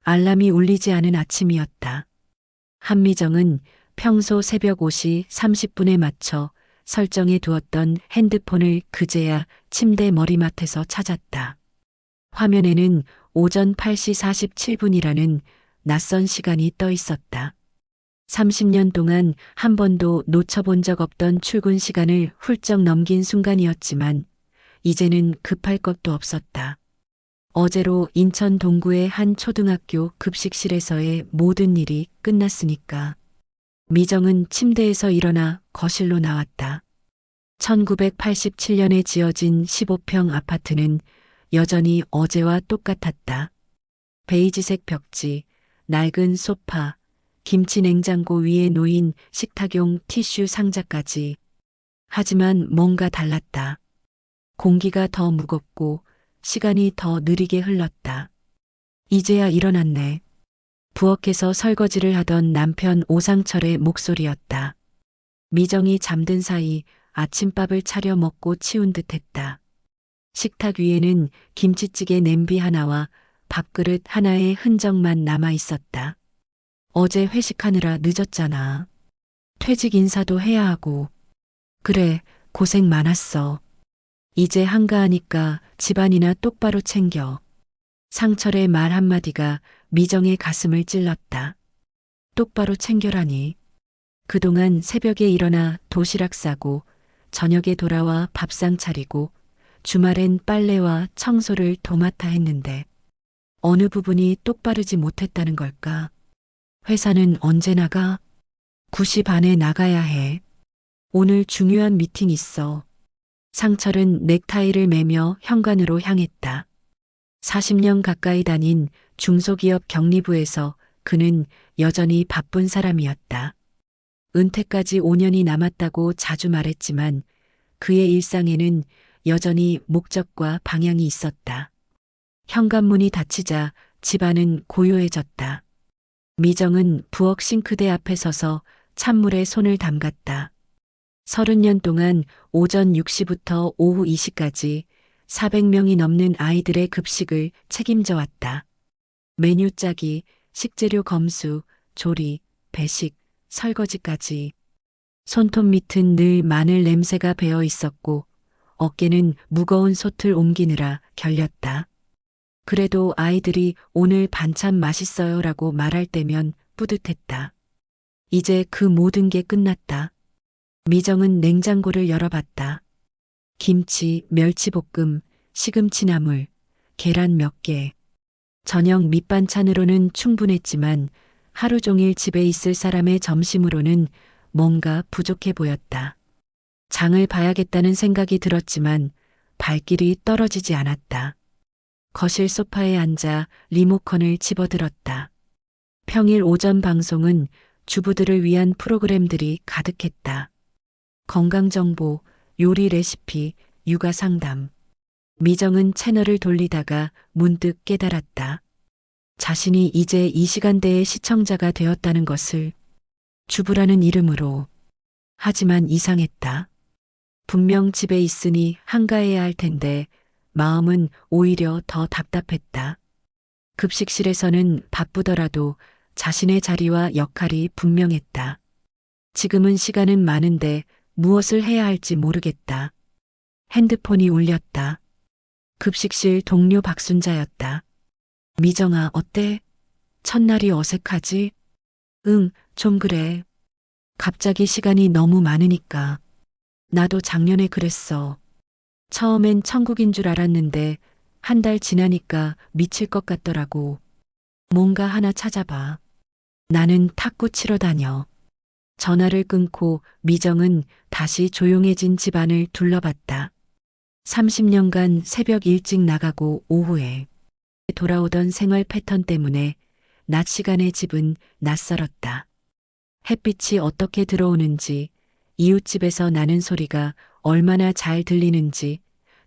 알람이 울리지 않은 아침이었다. 한미정은 평소 새벽 5시 30분에 맞춰 설정해 두었던 핸드폰을 그제야 침대 머리맡에서 찾았다. 화면에는 오전 8시 47분이라는 낯선 시간이 떠 있었다. 30년 동안 한 번도 놓쳐본 적 없던 출근 시간을 훌쩍 넘긴 순간이었지만 이제는 급할 것도 없었다. 어제로 인천 동구의 한 초등학교 급식실에서의 모든 일이 끝났으니까. 미정은 침대에서 일어나 거실로 나왔다. 1987년에 지어진 15평 아파트는 여전히 어제와 똑같았다. 베이지색 벽지, 낡은 소파, 김치 냉장고 위에 놓인 식탁용 티슈 상자까지. 하지만 뭔가 달랐다. 공기가 더 무겁고 시간이 더 느리게 흘렀다. 이제야 일어났네. 부엌에서 설거지를 하던 남편 오상철의 목소리였다. 미정이 잠든 사이 아침밥을 차려 먹고 치운 듯했다. 식탁 위에는 김치찌개 냄비 하나와 밥그릇 하나의 흔적만 남아 있었다. 어제 회식하느라 늦었잖아. 퇴직 인사도 해야 하고. 그래, 고생 많았어. 이제 한가하니까 집안이나 똑바로 챙겨. 상철의 말 한마디가 미정의 가슴을 찔렀다. 똑바로 챙겨라니. 그동안 새벽에 일어나 도시락 싸고 저녁에 돌아와 밥상 차리고 주말엔 빨래와 청소를 도맡아 했는데 어느 부분이 똑바르지 못했다는 걸까? 회사는 언제 나가? 9시 반에 나가야 해. 오늘 중요한 미팅 있어. 상철은 넥타이를 매며 현관으로 향했다. 40년 가까이 다닌 중소기업 격리부에서 그는 여전히 바쁜 사람이었다. 은퇴까지 5년이 남았다고 자주 말했지만 그의 일상에는 여전히 목적과 방향이 있었다. 현관문이 닫히자 집안은 고요해졌다. 미정은 부엌 싱크대 앞에 서서 찬물에 손을 담갔다. 30년 동안 오전 6시부터 오후 2시까지 400명이 넘는 아이들의 급식을 책임져 왔다. 메뉴 짜기, 식재료 검수, 조리, 배식, 설거지까지. 손톱 밑은 늘 마늘 냄새가 배어 있었고 어깨는 무거운 솥을 옮기느라 결렸다. 그래도 아이들이 오늘 반찬 맛있어요 라고 말할 때면 뿌듯했다. 이제 그 모든 게 끝났다. 미정은 냉장고를 열어봤다. 김치, 멸치볶음, 시금치나물, 계란 몇 개. 저녁 밑반찬으로는 충분했지만 하루 종일 집에 있을 사람의 점심으로는 뭔가 부족해 보였다. 장을 봐야겠다는 생각이 들었지만 발길이 떨어지지 않았다. 거실 소파에 앉아 리모컨을 집어들었다. 평일 오전 방송은 주부들을 위한 프로그램들이 가득했다. 건강정보, 요리 레시피, 육아 상담. 미정은 채널을 돌리다가 문득 깨달았다. 자신이 이제 이 시간대의 시청자가 되었다는 것을. 주부라는 이름으로. 하지만 이상했다. 분명 집에 있으니 한가해야 할 텐데 마음은 오히려 더 답답했다. 급식실에서는 바쁘더라도 자신의 자리와 역할이 분명했다. 지금은 시간은 많은데 무엇을 해야 할지 모르겠다. 핸드폰이 울렸다. 급식실 동료 박순자였다. 미정아, 어때? 첫날이 어색하지? 응, 좀 그래. 갑자기 시간이 너무 많으니까. 나도 작년에 그랬어. 처음엔 천국인 줄 알았는데 한 달 지나니까 미칠 것 같더라고. 뭔가 하나 찾아봐. 나는 탁구 치러 다녀. 전화를 끊고 미정은 다시 조용해진 집안을 둘러봤다. 30년간 새벽 일찍 나가고 오후에 돌아오던 생활 패턴 때문에 낮 시간의 집은 낯설었다. 햇빛이 어떻게 들어오는지, 이웃집에서 나는 소리가 얼마나 잘 들리는지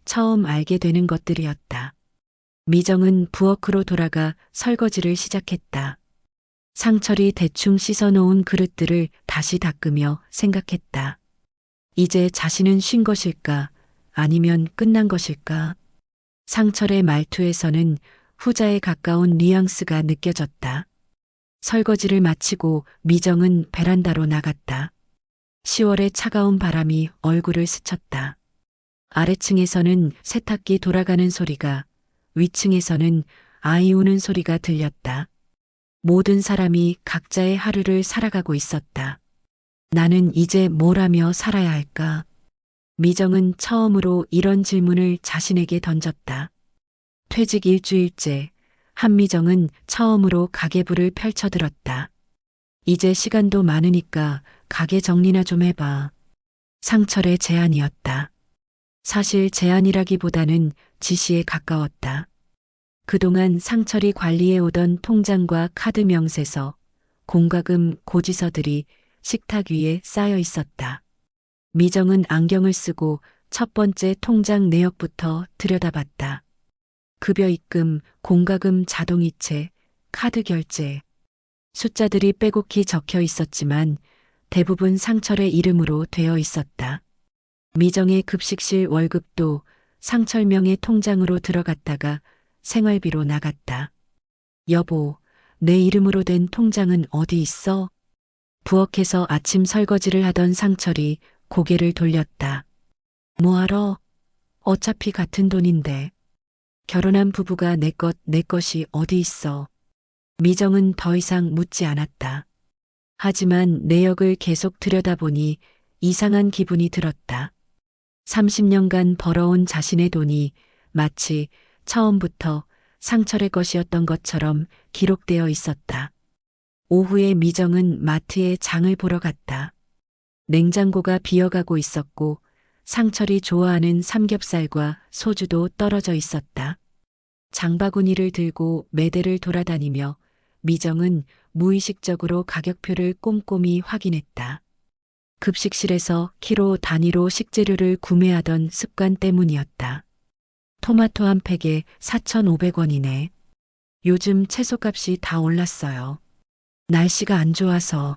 처음 알게 되는 것들이었다. 미정은 부엌으로 돌아가 설거지를 시작했다. 상철이 대충 씻어놓은 그릇들을 다시 닦으며 생각했다. 이제 자신은 쉰 것일까? 아니면 끝난 것일까? 상철의 말투에서는 후자에 가까운 뉘앙스가 느껴졌다. 설거지를 마치고 미정은 베란다로 나갔다. 10월의 차가운 바람이 얼굴을 스쳤다. 아래층에서는 세탁기 돌아가는 소리가, 위층에서는 아이 우는 소리가 들렸다. 모든 사람이 각자의 하루를 살아가고 있었다. 나는 이제 뭘 하며 살아야 할까? 미정은 처음으로 이런 질문을 자신에게 던졌다. 퇴직 일주일째, 한미정은 처음으로 가계부를 펼쳐들었다. 이제 시간도 많으니까 가게 정리나 좀 해봐. 상철의 제안이었다. 사실 제안이라기보다는 지시에 가까웠다. 그동안 상철이 관리해오던 통장과 카드 명세서, 공과금 고지서들이 식탁 위에 쌓여 있었다. 미정은 안경을 쓰고 첫 번째 통장 내역부터 들여다봤다. 급여 입금, 공과금 자동이체, 카드 결제. 숫자들이 빼곡히 적혀 있었지만 대부분 상철의 이름으로 되어 있었다. 미정의 급식실 월급도 상철명의 통장으로 들어갔다가 생활비로 나갔다. 여보, 내 이름으로 된 통장은 어디 있어? 부엌에서 아침 설거지를 하던 상철이 고개를 돌렸다. 뭐하러? 어차피 같은 돈인데. 결혼한 부부가 내 것이 어디 있어. 미정은 더 이상 묻지 않았다. 하지만 내역을 계속 들여다보니 이상한 기분이 들었다. 30년간 벌어온 자신의 돈이 마치 처음부터 상철의 것이었던 것처럼 기록되어 있었다. 오후에 미정은 마트에 장을 보러 갔다. 냉장고가 비어가고 있었고 상철이 좋아하는 삼겹살과 소주도 떨어져 있었다. 장바구니를 들고 매대를 돌아다니며 미정은 무의식적으로 가격표를 꼼꼼히 확인했다. 급식실에서 키로 단위로 식재료를 구매하던 습관 때문이었다. 토마토 한 팩에 4,500원이네. 요즘 채소값이 다 올랐어요. 날씨가 안 좋아서.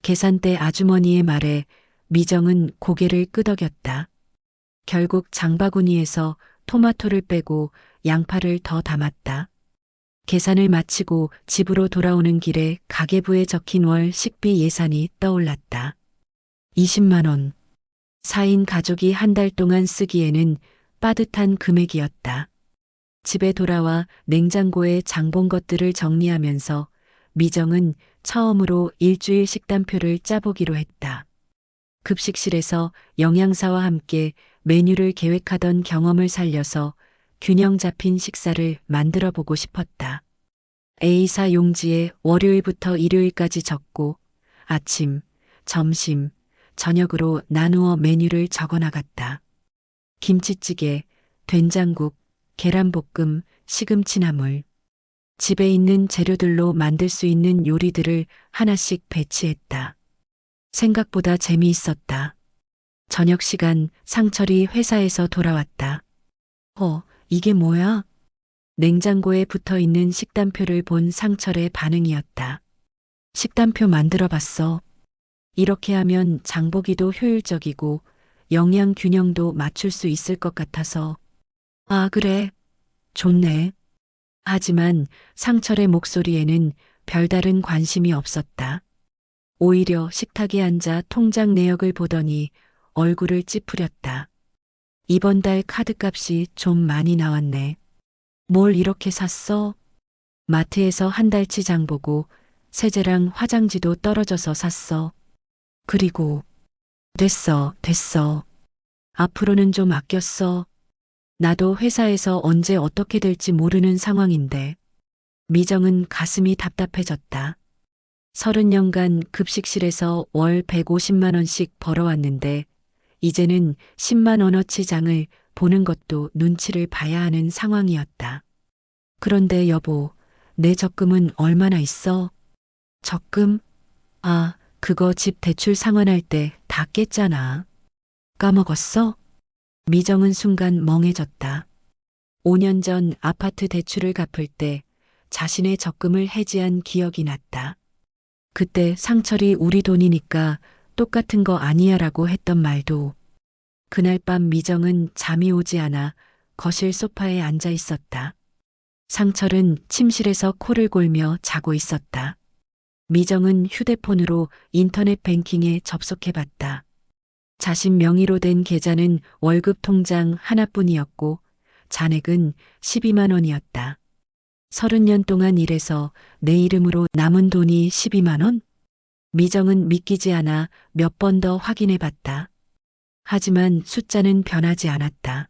계산대 아주머니의 말에 미정은 고개를 끄덕였다. 결국 장바구니에서 토마토를 빼고 양파를 더 담았다. 계산을 마치고 집으로 돌아오는 길에 가계부에 적힌 월 식비 예산이 떠올랐다. 20만 원. 4인 가족이 한 달 동안 쓰기에는 빠듯한 금액이었다. 집에 돌아와 냉장고에 장본 것들을 정리하면서 미정은 처음으로 일주일 식단표를 짜보기로 했다. 급식실에서 영양사와 함께 메뉴를 계획하던 경험을 살려서 균형 잡힌 식사를 만들어 보고 싶었다. A사 용지에 월요일부터 일요일까지 적고 아침, 점심, 저녁으로 나누어 메뉴를 적어 나갔다. 김치찌개, 된장국, 계란볶음, 시금치나물. 집에 있는 재료들로 만들 수 있는 요리들을 하나씩 배치했다. 생각보다 재미있었다. 저녁 시간 상철이 회사에서 돌아왔다. 이게 뭐야? 냉장고에 붙어 있는 식단표를 본 상철의 반응이었다. 식단표 만들어 봤어. 이렇게 하면 장보기도 효율적이고 영양 균형도 맞출 수 있을 것 같아서. 아, 그래. 좋네. 하지만 상철의 목소리에는 별다른 관심이 없었다. 오히려 식탁에 앉아 통장 내역을 보더니 얼굴을 찌푸렸다. 이번 달 카드값이 좀 많이 나왔네. 뭘 이렇게 샀어? 마트에서 한 달치 장보고 세제랑 화장지도 떨어져서 샀어. 그리고 됐어. 앞으로는 좀 아껴 써. 나도 회사에서 언제 어떻게 될지 모르는 상황인데. 미정은 가슴이 답답해졌다. 30년간 급식실에서 월 150만 원씩 벌어왔는데 이제는 10만 원어치 장을 보는 것도 눈치를 봐야 하는 상황이었다. 그런데 여보, 내 적금은 얼마나 있어? 적금? 아, 그거 집 대출 상환할 때 다 깼잖아. 까먹었어? 미정은 순간 멍해졌다. 5년 전 아파트 대출을 갚을 때 자신의 적금을 해지한 기억이 났다. 그때 상철이 우리 돈이니까 똑같은 거 아니야라고 했던 말도. 그날 밤 미정은 잠이 오지 않아 거실 소파에 앉아 있었다. 상철은 침실에서 코를 골며 자고 있었다. 미정은 휴대폰으로 인터넷 뱅킹에 접속해봤다. 자신 명의로 된 계좌는 월급 통장 하나뿐이었고 잔액은 12만 원이었다. 30년 동안 일해서 내 이름으로 남은 돈이 12만 원? 미정은 믿기지 않아 몇 번 더 확인해봤다. 하지만 숫자는 변하지 않았다.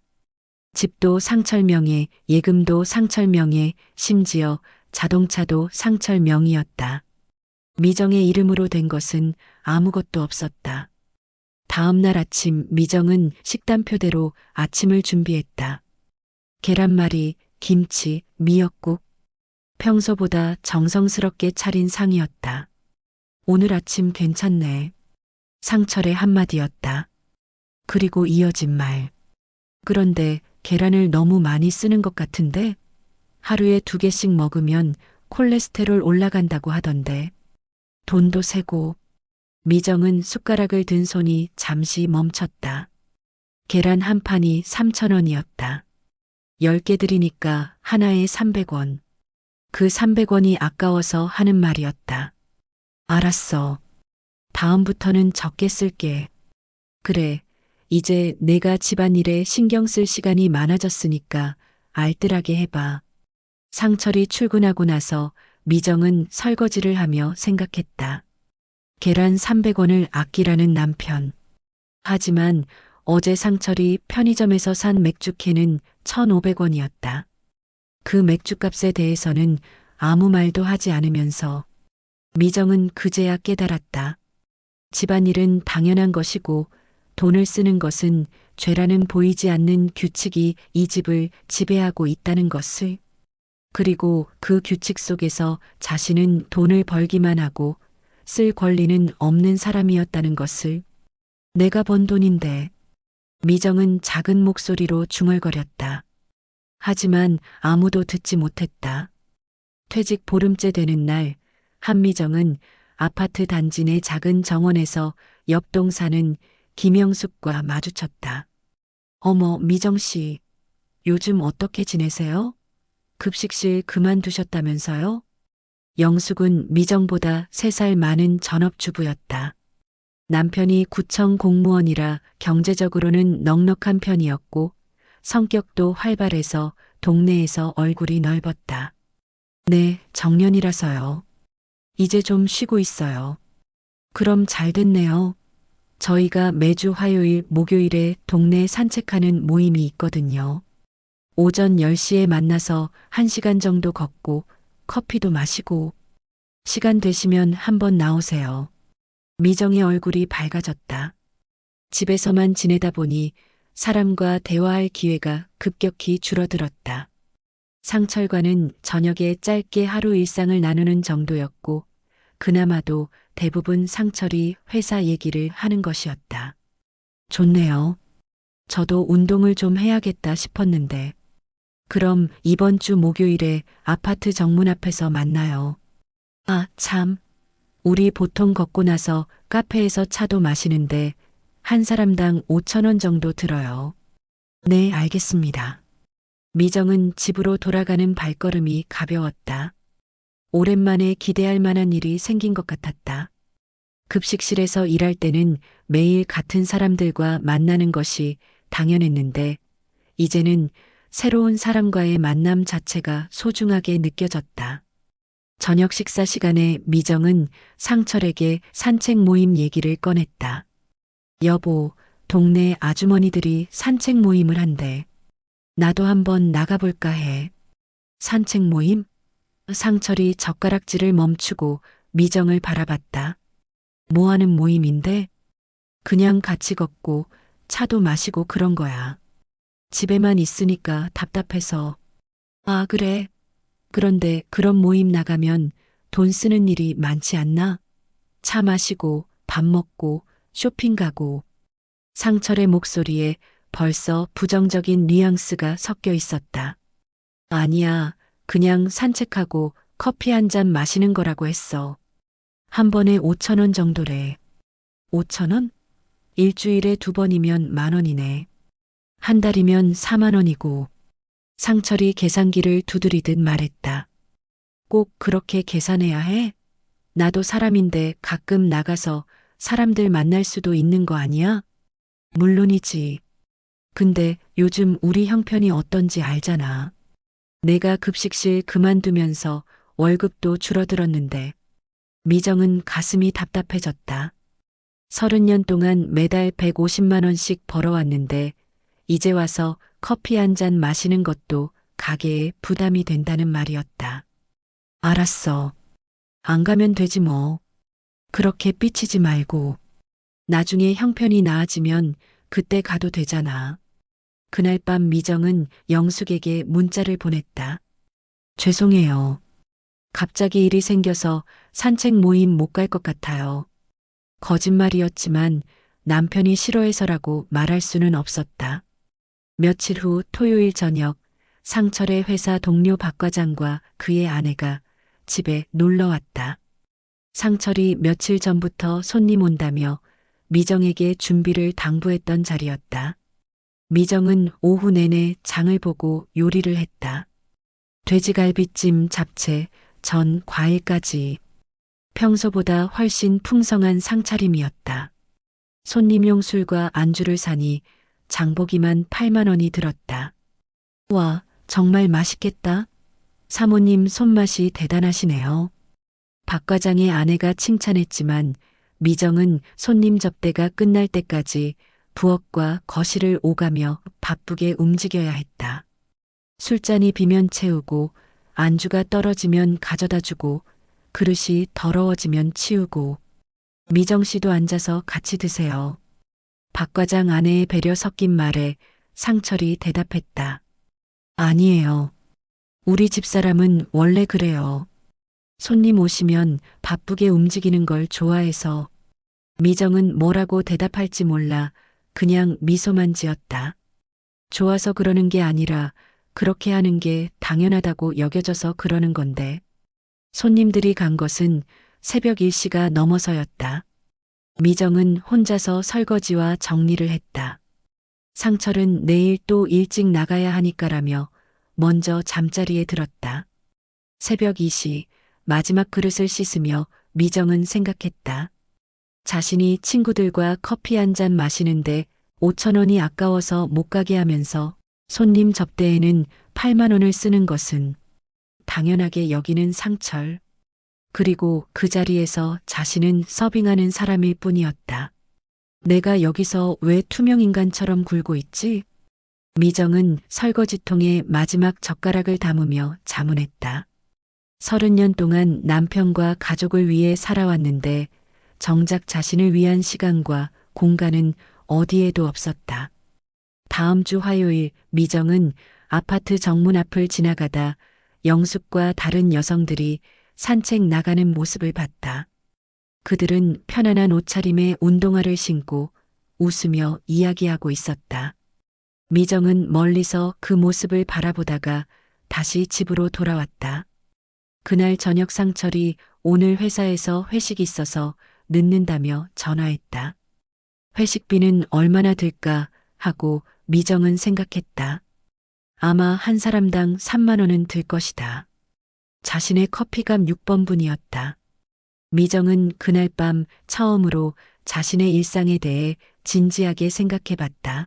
집도 상철 명의, 예금도 상철 명의, 심지어 자동차도 상철 명의였다. 미정의 이름으로 된 것은 아무것도 없었다. 다음 날 아침 미정은 식단표대로 아침을 준비했다. 계란말이, 김치, 미역국. 평소보다 정성스럽게 차린 상이었다. 오늘 아침 괜찮네. 상철의 한마디였다. 그리고 이어진 말. 그런데 계란을 너무 많이 쓰는 것 같은데? 하루에 2개씩 먹으면 콜레스테롤 올라간다고 하던데. 돈도 세고. 미정은 숟가락을 든 손이 잠시 멈췄다. 계란 한 판이 3,000원이었다. 10개 드리니까 하나에 300원. 그 300원이 아까워서 하는 말이었다. 알았어. 다음부터는 적게 쓸게. 그래, 이제 내가 집안일에 신경 쓸 시간이 많아졌으니까 알뜰하게 해봐. 상철이 출근하고 나서 미정은 설거지를 하며 생각했다. 계란 300원을 아끼라는 남편. 하지만 어제 상철이 편의점에서 산 맥주캔은 1,500원이었다. 그 맥주값에 대해서는 아무 말도 하지 않으면서 미정은 그제야 깨달았다. 집안일은 당연한 것이고 돈을 쓰는 것은 죄라는 보이지 않는 규칙이 이 집을 지배하고 있다는 것을. 그리고 그 규칙 속에서 자신은 돈을 벌기만 하고 쓸 권리는 없는 사람이었다는 것을. 내가 번 돈인데. 미정은 작은 목소리로 중얼거렸다. 하지만 아무도 듣지 못했다. 퇴직 보름째 되는 날, 한미정은 아파트 단지 내 작은 정원에서 옆동 사는 김영숙과 마주쳤다. 어머, 미정 씨, 요즘 어떻게 지내세요? 급식실 그만두셨다면서요? 영숙은 미정보다 3살 많은 전업주부였다. 남편이 구청 공무원이라 경제적으로는 넉넉한 편이었고 성격도 활발해서 동네에서 얼굴이 넓었다. 네, 정년이라서요. 이제 좀 쉬고 있어요. 그럼 잘 됐네요. 저희가 매주 화요일, 목요일에 동네 산책하는 모임이 있거든요. 오전 10시에 만나서 1시간 정도 걷고 커피도 마시고 시간 되시면 한번 나오세요. 미정의 얼굴이 밝아졌다. 집에서만 지내다 보니 사람과 대화할 기회가 급격히 줄어들었다. 상철과는 저녁에 짧게 하루 일상을 나누는 정도였고 그나마도 대부분 상철이 회사 얘기를 하는 것이었다. 좋네요. 저도 운동을 좀 해야겠다 싶었는데. 그럼 이번 주 목요일에 아파트 정문 앞에서 만나요. 아, 참. 우리 보통 걷고 나서 카페에서 차도 마시는데 한 사람당 5,000원 정도 들어요. 네, 알겠습니다. 미정은 집으로 돌아가는 발걸음이 가벼웠다. 오랜만에 기대할 만한 일이 생긴 것 같았다. 급식실에서 일할 때는 매일 같은 사람들과 만나는 것이 당연했는데 이제는 새로운 사람과의 만남 자체가 소중하게 느껴졌다. 저녁 식사 시간에 미정은 상철에게 산책 모임 얘기를 꺼냈다. 여보, 동네 아주머니들이 산책 모임을 한대. 나도 한번 나가볼까 해. 산책 모임? 상철이 젓가락질을 멈추고 미정을 바라봤다. 뭐 하는 모임인데? 그냥 같이 걷고 차도 마시고 그런 거야. 집에만 있으니까 답답해서. 아, 그래. 그런데 그런 모임 나가면 돈 쓰는 일이 많지 않나? 차 마시고 밥 먹고 쇼핑 가고. 상철의 목소리에 벌써 부정적인 뉘앙스가 섞여 있었다. 아니야, 그냥 산책하고 커피 한 잔 마시는 거라고 했어. 한 번에 5,000원 정도래. 5,000원? 일주일에 2번이면 10,000원이네. 한 달이면 4만 원이고. 상철이 계산기를 두드리듯 말했다. 꼭 그렇게 계산해야 해? 나도 사람인데 가끔 나가서 사람들 만날 수도 있는 거 아니야? 물론이지. 근데 요즘 우리 형편이 어떤지 알잖아. 내가 급식실 그만두면서 월급도 줄어들었는데 미정은 가슴이 답답해졌다. 30년 동안 매달 150만 원씩 벌어왔는데 이제 와서 커피 한 잔 마시는 것도 가게에 부담이 된다는 말이었다. 알았어. 안 가면 되지 뭐. 그렇게 삐치지 말고. 나중에 형편이 나아지면 그때 가도 되잖아. 그날 밤 미정은 영숙에게 문자를 보냈다. 죄송해요. 갑자기 일이 생겨서 산책 모임 못 갈 것 같아요. 거짓말이었지만 남편이 싫어해서라고 말할 수는 없었다. 며칠 후 토요일 저녁 상철의 회사 동료 박 과장과 그의 아내가 집에 놀러 왔다. 상철이 며칠 전부터 손님 온다며 미정에게 준비를 당부했던 자리였다. 미정은 오후 내내 장을 보고 요리를 했다. 돼지갈비찜, 잡채, 전, 과일까지. 평소보다 훨씬 풍성한 상차림이었다. 손님용 술과 안주를 사니 장보기만 8만 원이 들었다. 와, 정말 맛있겠다. 사모님 손맛이 대단하시네요. 박 과장의 아내가 칭찬했지만 미정은 손님 접대가 끝날 때까지 부엌과 거실을 오가며 바쁘게 움직여야 했다. 술잔이 비면 채우고 안주가 떨어지면 가져다 주고 그릇이 더러워지면 치우고. 미정 씨도 앉아서 같이 드세요. 박 과장 아내의 배려 섞인 말에 상철이 대답했다. 아니에요. 우리 집사람은 원래 그래요. 손님 오시면 바쁘게 움직이는 걸 좋아해서. 미정은 뭐라고 대답할지 몰라 그냥 미소만 지었다. 좋아서 그러는 게 아니라 그렇게 하는 게 당연하다고 여겨져서 그러는 건데. 손님들이 간 것은 새벽 1시가 넘어서였다. 미정은 혼자서 설거지와 정리를 했다. 상철은 내일 또 일찍 나가야 하니까라며 먼저 잠자리에 들었다. 새벽 2시 마지막 그릇을 씻으며 미정은 생각했다. 자신이 친구들과 커피 한 잔 마시는데 5천 원이 아까워서 못 가게 하면서 손님 접대에는 8만 원을 쓰는 것은 당연하게 여기는 상철. 그리고 그 자리에서 자신은 서빙하는 사람일 뿐이었다. 내가 여기서 왜 투명인간처럼 굴고 있지? 미정은 설거지통에 마지막 젓가락을 담으며 자문했다. 30년 동안 남편과 가족을 위해 살아왔는데 정작 자신을 위한 시간과 공간은 어디에도 없었다. 다음 주 화요일 미정은 아파트 정문 앞을 지나가다 영숙과 다른 여성들이 산책 나가는 모습을 봤다. 그들은 편안한 옷차림에 운동화를 신고 웃으며 이야기하고 있었다. 미정은 멀리서 그 모습을 바라보다가 다시 집으로 돌아왔다. 그날 저녁 상철이 오늘 회사에서 회식이 있어서 늦는다며 전화했다. 회식비는 얼마나 들까 하고 미정은 생각했다. 아마 한 사람당 3만 원은 들 것이다. 자신의 커피값 6번분이었다. 미정은 그날 밤 처음으로 자신의 일상에 대해 진지하게 생각해 봤다.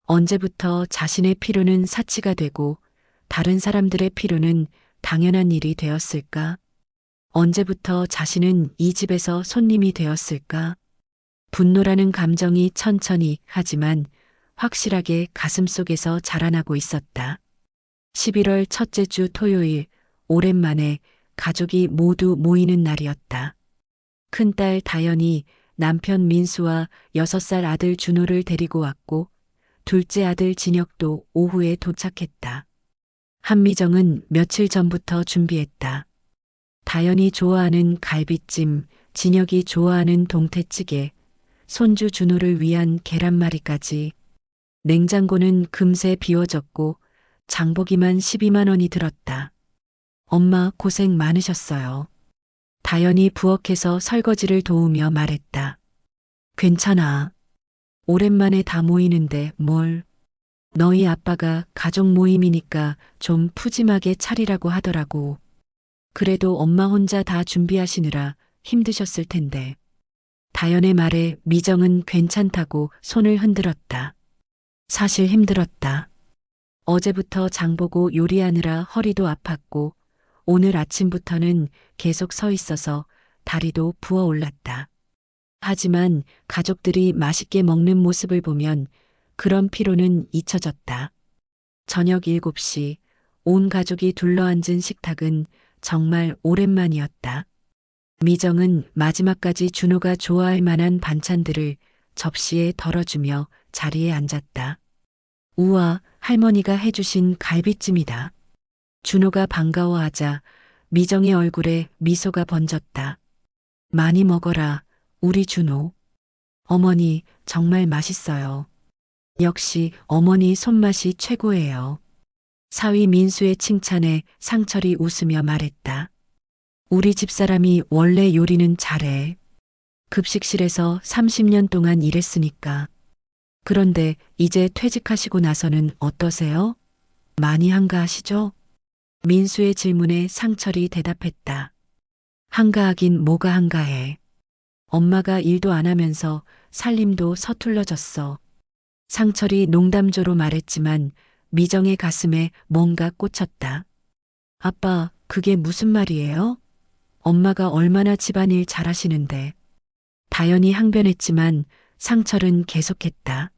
언제부터 자신의 필요는 사치가 되고 다른 사람들의 필요는 당연한 일이 되었을까? 언제부터 자신은 이 집에서 손님이 되었을까? 분노라는 감정이 천천히 하지만 확실하게 가슴속에서 자라나고 있었다. 11월 첫째 주 토요일, 오랜만에 가족이 모두 모이는 날이었다. 큰딸 다연이 남편 민수와 6살 아들 준호를 데리고 왔고 둘째 아들 진혁도 오후에 도착했다. 한미정은 며칠 전부터 준비했다. 다연이 좋아하는 갈비찜, 진혁이 좋아하는 동태찌개, 손주 준호를 위한 계란말이까지. 냉장고는 금세 비워졌고 장보기만 12만 원이 들었다. 엄마 고생 많으셨어요. 다연이 부엌에서 설거지를 도우며 말했다. 괜찮아. 오랜만에 다 모이는데 뭘. 너희 아빠가 가족 모임이니까 좀 푸짐하게 차리라고 하더라고. 그래도 엄마 혼자 다 준비하시느라 힘드셨을 텐데. 다연의 말에 미정은 괜찮다고 손을 흔들었다. 사실 힘들었다. 어제부터 장보고 요리하느라 허리도 아팠고 오늘 아침부터는 계속 서 있어서 다리도 부어올랐다. 하지만 가족들이 맛있게 먹는 모습을 보면 그런 피로는 잊혀졌다. 저녁 7시 온 가족이 둘러앉은 식탁은 정말 오랜만이었다. 미정은 마지막까지 준호가 좋아할 만한 반찬들을 접시에 덜어주며 자리에 앉았다. 우와, 할머니가 해주신 갈비찜이다. 준호가 반가워하자 미정의 얼굴에 미소가 번졌다. 많이 먹어라, 우리 준호. 어머니, 정말 맛있어요. 역시 어머니 손맛이 최고예요. 사위 민수의 칭찬에 상철이 웃으며 말했다. 우리 집사람이 원래 요리는 잘해. 급식실에서 30년 동안 일했으니까. 그런데 이제 퇴직하시고 나서는 어떠세요? 많이 한가하시죠? 민수의 질문에 상철이 대답했다. 한가하긴 뭐가 한가해. 엄마가 일도 안 하면서 살림도 서툴러졌어. 상철이 농담조로 말했지만 미정의 가슴에 뭔가 꽂혔다. 아빠, 그게 무슨 말이에요? 엄마가 얼마나 집안일 잘하시는데. 다연이 항변했지만 상철은 계속했다.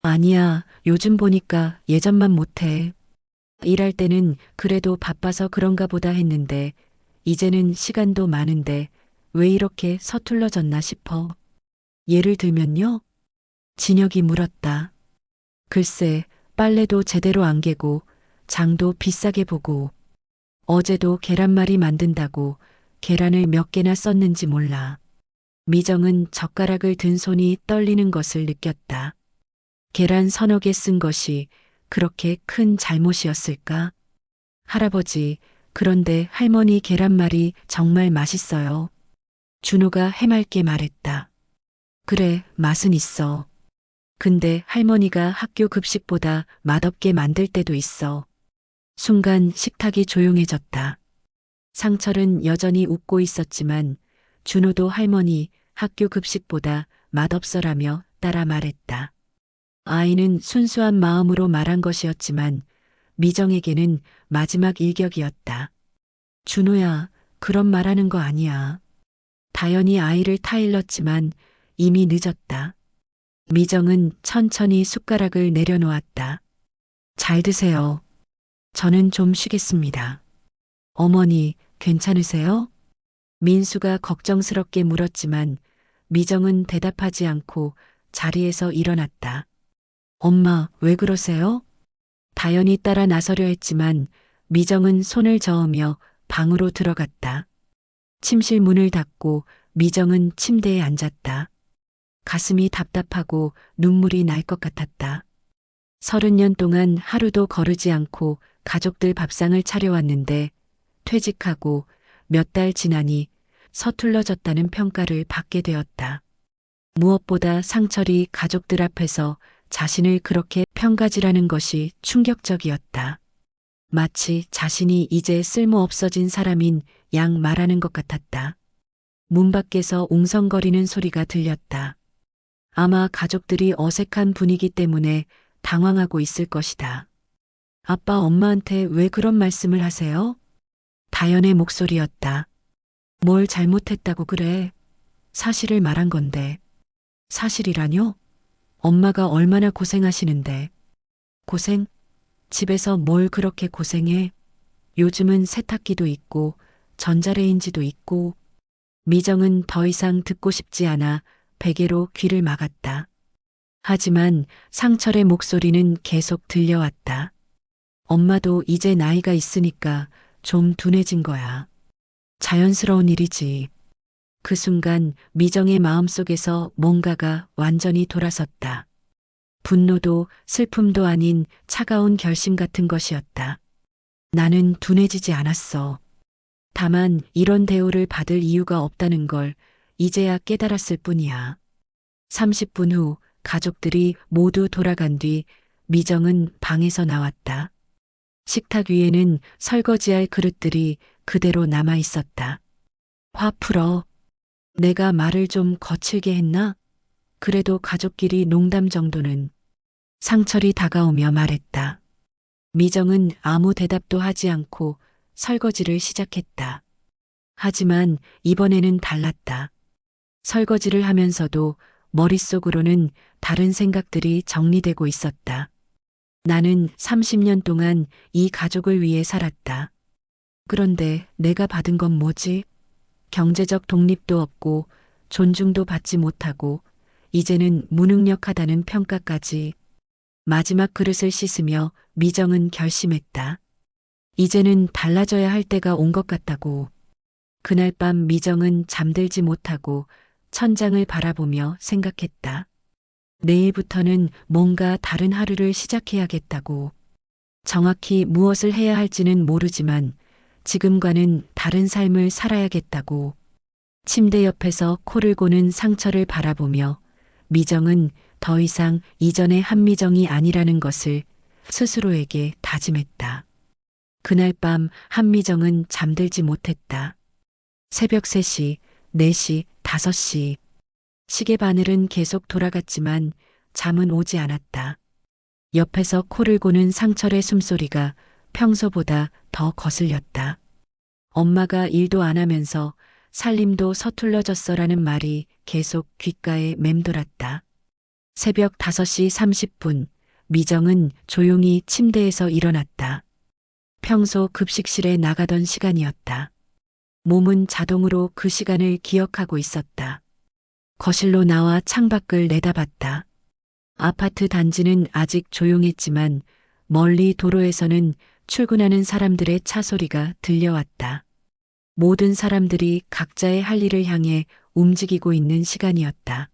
아니야, 요즘 보니까 예전만 못해. 일할 때는 그래도 바빠서 그런가 보다 했는데 이제는 시간도 많은데 왜 이렇게 서툴러졌나 싶어. 예를 들면요? 진혁이 물었다. 글쎄, 빨래도 제대로 안 개고 장도 비싸게 보고 어제도 계란말이 만든다고 계란을 몇 개나 썼는지 몰라. 미정은 젓가락을 든 손이 떨리는 것을 느꼈다. 계란 서너 개 쓴 것이 그렇게 큰 잘못이었을까? 할아버지, 그런데 할머니 계란말이 정말 맛있어요. 준호가 해맑게 말했다. 그래, 맛은 있어. 근데 할머니가 학교 급식보다 맛없게 만들 때도 있어. 순간 식탁이 조용해졌다. 상철은 여전히 웃고 있었지만 준호도 할머니 학교 급식보다 맛없어라며 따라 말했다. 아이는 순수한 마음으로 말한 것이었지만 미정에게는 마지막 일격이었다. 준호야, 그런 말하는 거 아니야. 다연이 아이를 타일렀지만 이미 늦었다. 미정은 천천히 숟가락을 내려놓았다. 잘 드세요. 저는 좀 쉬겠습니다. 어머니, 괜찮으세요? 민수가 걱정스럽게 물었지만 미정은 대답하지 않고 자리에서 일어났다. 엄마, 왜 그러세요? 다연이 따라 나서려 했지만 미정은 손을 저으며 방으로 들어갔다. 침실 문을 닫고 미정은 침대에 앉았다. 가슴이 답답하고 눈물이 날 것 같았다. 30년 동안 하루도 거르지 않고 가족들 밥상을 차려왔는데 퇴직하고 몇 달 지나니 서툴러졌다는 평가를 받게 되었다. 무엇보다 상철이 가족들 앞에서 자신을 그렇게 평가질하는 것이 충격적이었다. 마치 자신이 이제 쓸모없어진 사람인 양 말하는 것 같았다. 문 밖에서 웅성거리는 소리가 들렸다. 아마 가족들이 어색한 분위기 때문에 당황하고 있을 것이다. 아빠, 엄마한테 왜 그런 말씀을 하세요? 다연의 목소리였다. 뭘 잘못했다고 그래? 사실을 말한 건데. 사실이라뇨? 엄마가 얼마나 고생하시는데. 고생? 집에서 뭘 그렇게 고생해? 요즘은 세탁기도 있고 전자레인지도 있고. 미정은 더 이상 듣고 싶지 않아 베개로 귀를 막았다. 하지만 상철의 목소리는 계속 들려왔다. 엄마도 이제 나이가 있으니까 좀 둔해진 거야. 자연스러운 일이지. 그 순간 미정의 마음속에서 뭔가가 완전히 돌아섰다. 분노도 슬픔도 아닌 차가운 결심 같은 것이었다. 나는 둔해지지 않았어. 다만 이런 대우를 받을 이유가 없다는 걸 이제야 깨달았을 뿐이야. 30분 후 가족들이 모두 돌아간 뒤 미정은 방에서 나왔다. 식탁 위에는 설거지할 그릇들이 그대로 남아 있었다. 화 풀어. 내가 말을 좀 거칠게 했나? 그래도 가족끼리 농담 정도는. 상철이 다가오며 말했다. 미정은 아무 대답도 하지 않고 설거지를 시작했다. 하지만 이번에는 달랐다. 설거지를 하면서도 머릿속으로는 다른 생각들이 정리되고 있었다. 나는 30년 동안 이 가족을 위해 살았다. 그런데 내가 받은 건 뭐지? 경제적 독립도 없고 존중도 받지 못하고 이제는 무능력하다는 평가까지. 마지막 그릇을 씻으며 미정은 결심했다. 이제는 달라져야 할 때가 온 것 같다고. 그날 밤 미정은 잠들지 못하고 천장을 바라보며 생각했다. 내일부터는 뭔가 다른 하루를 시작해야겠다고. 정확히 무엇을 해야 할지는 모르지만 지금과는 다른 삶을 살아야겠다고. 침대 옆에서 코를 고는 상처를 바라보며 미정은 더 이상 이전의 한미정이 아니라는 것을 스스로에게 다짐했다. 그날 밤 한미정은 잠들지 못했다. 새벽 3시, 4시, 5시. 시계 바늘은 계속 돌아갔지만 잠은 오지 않았다. 옆에서 코를 고는 상철의 숨소리가 평소보다 더 거슬렸다. 엄마가 일도 안 하면서 살림도 서툴러졌어라는 말이 계속 귓가에 맴돌았다. 새벽 5시 30분, 미정은 조용히 침대에서 일어났다. 평소 급식실에 나가던 시간이었다. 몸은 자동으로 그 시간을 기억하고 있었다. 거실로 나와 창밖을 내다봤다. 아파트 단지는 아직 조용했지만 멀리 도로에서는 출근하는 사람들의 차 소리가 들려왔다. 모든 사람들이 각자의 할 일을 향해 움직이고 있는 시간이었다.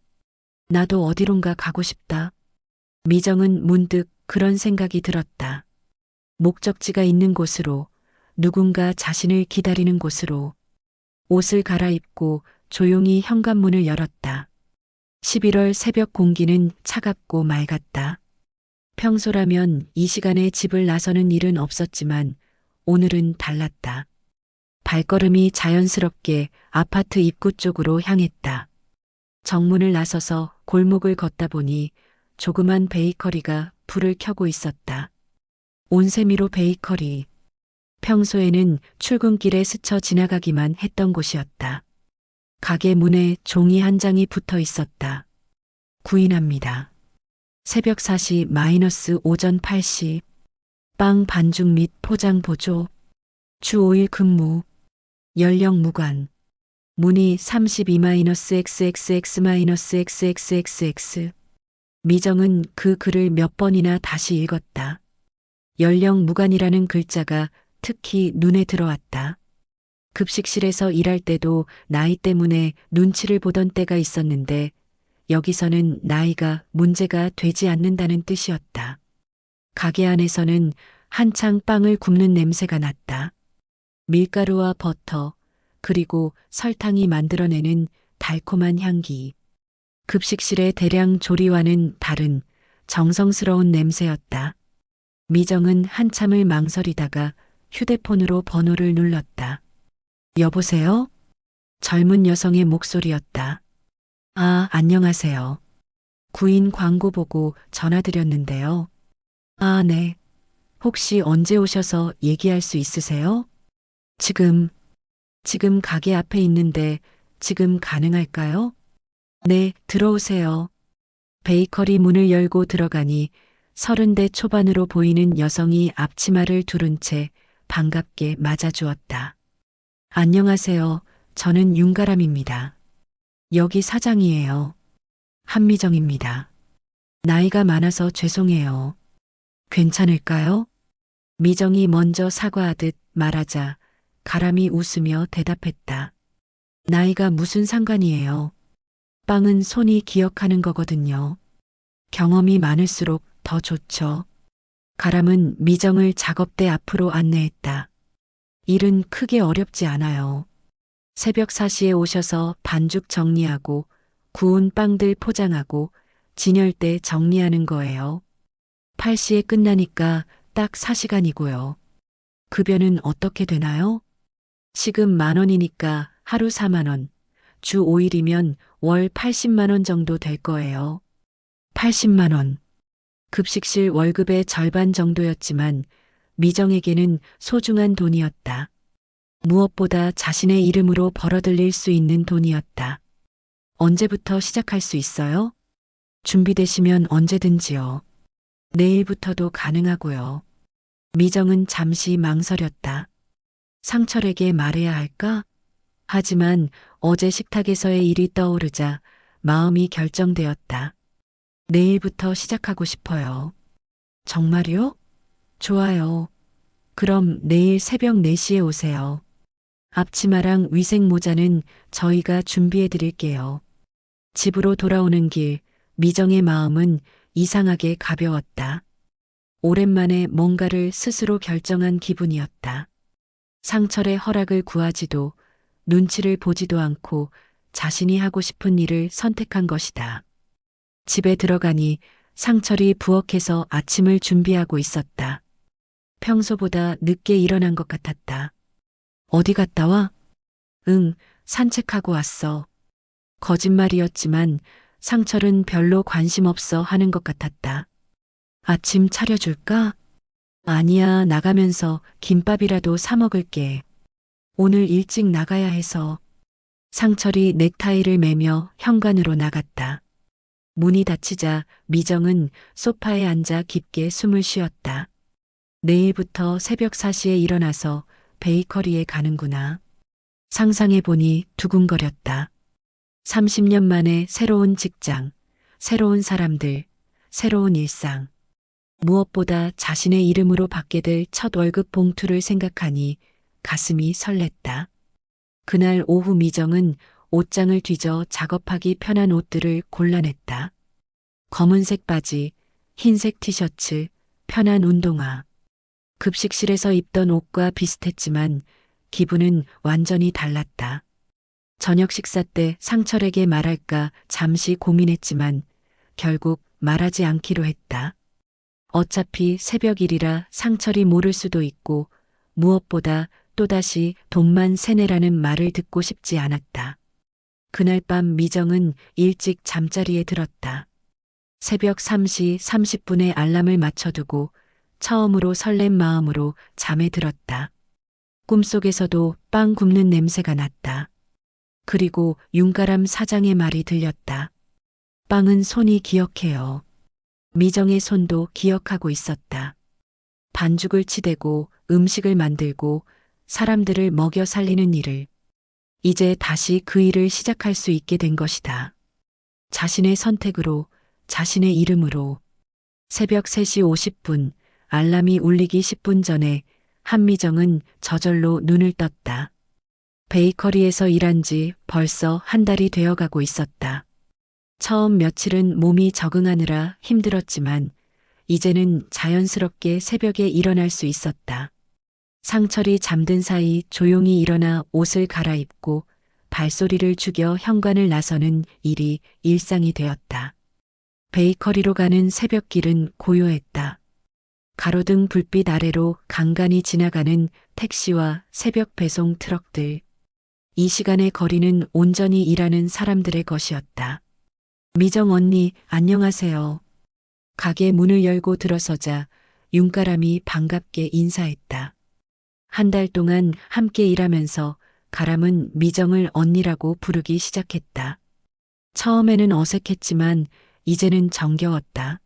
나도 어디론가 가고 싶다. 미정은 문득 그런 생각이 들었다. 목적지가 있는 곳으로, 누군가 자신을 기다리는 곳으로. 옷을 갈아입고 조용히 현관문을 열었다. 11월 새벽 공기는 차갑고 맑았다. 평소라면 이 시간에 집을 나서는 일은 없었지만 오늘은 달랐다. 발걸음이 자연스럽게 아파트 입구 쪽으로 향했다. 정문을 나서서 골목을 걷다 보니 조그만 베이커리가 불을 켜고 있었다. 온세미로 베이커리. 평소에는 출근길에 스쳐 지나가기만 했던 곳이었다. 가게 문에 종이 한 장이 붙어 있었다. 구인합니다. 새벽 4시 마이너스 오전 8시. 빵 반죽 및 포장 보조. 주 5일 근무. 연령 무관. 문의 32-XXX-XXX. 미정은 그 글을 몇 번이나 다시 읽었다. 연령 무관이라는 글자가 특히 눈에 들어왔다. 급식실에서 일할 때도 나이 때문에 눈치를 보던 때가 있었는데 여기서는 나이가 문제가 되지 않는다는 뜻이었다. 가게 안에서는 한창 빵을 굽는 냄새가 났다. 밀가루와 버터, 그리고 설탕이 만들어내는 달콤한 향기. 급식실의 대량 조리와는 다른 정성스러운 냄새였다. 미정은 한참을 망설이다가 휴대폰으로 번호를 눌렀다. 여보세요? 젊은 여성의 목소리였다. 아, 안녕하세요. 구인 광고 보고 전화드렸는데요. 아, 네. 혹시 언제 오셔서 얘기할 수 있으세요? 지금 가게 앞에 있는데 지금 가능할까요? 네, 들어오세요. 베이커리 문을 열고 들어가니 30대 초반으로 보이는 여성이 앞치마를 두른 채 반갑게 맞아주었다. 안녕하세요. 저는 윤가람입니다. 여기 사장이에요. 한미정입니다. 나이가 많아서 죄송해요. 괜찮을까요? 미정이 먼저 사과하듯 말하자 가람이 웃으며 대답했다. 나이가 무슨 상관이에요. 빵은 손이 기억하는 거거든요. 경험이 많을수록 더 좋죠. 가람은 미정을 작업대 앞으로 안내했다. 일은 크게 어렵지 않아요. 새벽 4시에 오셔서 반죽 정리하고 구운 빵들 포장하고 진열대 정리하는 거예요. 8시에 끝나니까 딱 4시간이고요. 급여는 어떻게 되나요? 시급 10,000원이니까 하루 4만 원, 주 5일이면 월 80만 원 정도 될 거예요. 80만 원. 급식실 월급의 절반 정도였지만 미정에게는 소중한 돈이었다. 무엇보다 자신의 이름으로 벌어들일 수 있는 돈이었다. 언제부터 시작할 수 있어요? 준비되시면 언제든지요. 내일부터도 가능하고요. 미정은 잠시 망설였다. 상철에게 말해야 할까? 하지만 어제 식탁에서의 일이 떠오르자 마음이 결정되었다. 내일부터 시작하고 싶어요. 정말요? 좋아요. 그럼 내일 새벽 4시에 오세요. 앞치마랑 위생 모자는 저희가 준비해 드릴게요. 집으로 돌아오는 길, 미정의 마음은 이상하게 가벼웠다. 오랜만에 뭔가를 스스로 결정한 기분이었다. 상철의 허락을 구하지도 눈치를 보지도 않고 자신이 하고 싶은 일을 선택한 것이다. 집에 들어가니 상철이 부엌에서 아침을 준비하고 있었다. 평소보다 늦게 일어난 것 같았다. 어디 갔다 와? 응, 산책하고 왔어. 거짓말이었지만 상철은 별로 관심 없어 하는 것 같았다. 아침 차려줄까? 아니야, 나가면서 김밥이라도 사 먹을게. 오늘 일찍 나가야 해서. 상철이 넥타이를 매며 현관으로 나갔다. 문이 닫히자 미정은 소파에 앉아 깊게 숨을 쉬었다. 내일부터 새벽 4시에 일어나서 베이커리에 가는구나. 상상해보니 두근거렸다. 30년 만에 새로운 직장, 새로운 사람들, 새로운 일상. 무엇보다 자신의 이름으로 받게 될 첫 월급 봉투를 생각하니 가슴이 설렜다. 그날 오후 미정은 옷장을 뒤져 작업하기 편한 옷들을 골라냈다. 검은색 바지, 흰색 티셔츠, 편한 운동화. 급식실에서 입던 옷과 비슷했지만 기분은 완전히 달랐다. 저녁 식사 때 상철에게 말할까 잠시 고민했지만 결국 말하지 않기로 했다. 어차피 새벽 일이라 상철이 모를 수도 있고 무엇보다 또다시 돈만 세내라는 말을 듣고 싶지 않았다. 그날 밤 미정은 일찍 잠자리에 들었다. 새벽 3시 30분에 알람을 맞춰두고 처음으로 설렘 마음으로 잠에 들었다. 꿈속에서도 빵 굽는 냄새가 났다. 그리고 윤가람 사장의 말이 들렸다. 빵은 손이 기억해요. 미정의 손도 기억하고 있었다. 반죽을 치대고 음식을 만들고 사람들을 먹여 살리는 일을. 이제 다시 그 일을 시작할 수 있게 된 것이다. 자신의 선택으로, 자신의 이름으로. 새벽 3시 50분, 알람이 울리기 10분 전에 한미정은 저절로 눈을 떴다. 베이커리에서 일한 지 벌써 한 달이 되어가고 있었다. 처음 며칠은 몸이 적응하느라 힘들었지만 이제는 자연스럽게 새벽에 일어날 수 있었다. 상철이 잠든 사이 조용히 일어나 옷을 갈아입고 발소리를 죽여 현관을 나서는 일이 일상이 되었다. 베이커리로 가는 새벽길은 고요했다. 가로등 불빛 아래로 간간히 지나가는 택시와 새벽 배송 트럭들. 이 시간의 거리는 온전히 일하는 사람들의 것이었다. 미정 언니, 안녕하세요. 가게 문을 열고 들어서자 윤가람이 반갑게 인사했다. 한 달 동안 함께 일하면서 가람은 미정을 언니라고 부르기 시작했다. 처음에는 어색했지만 이제는 정겨웠다.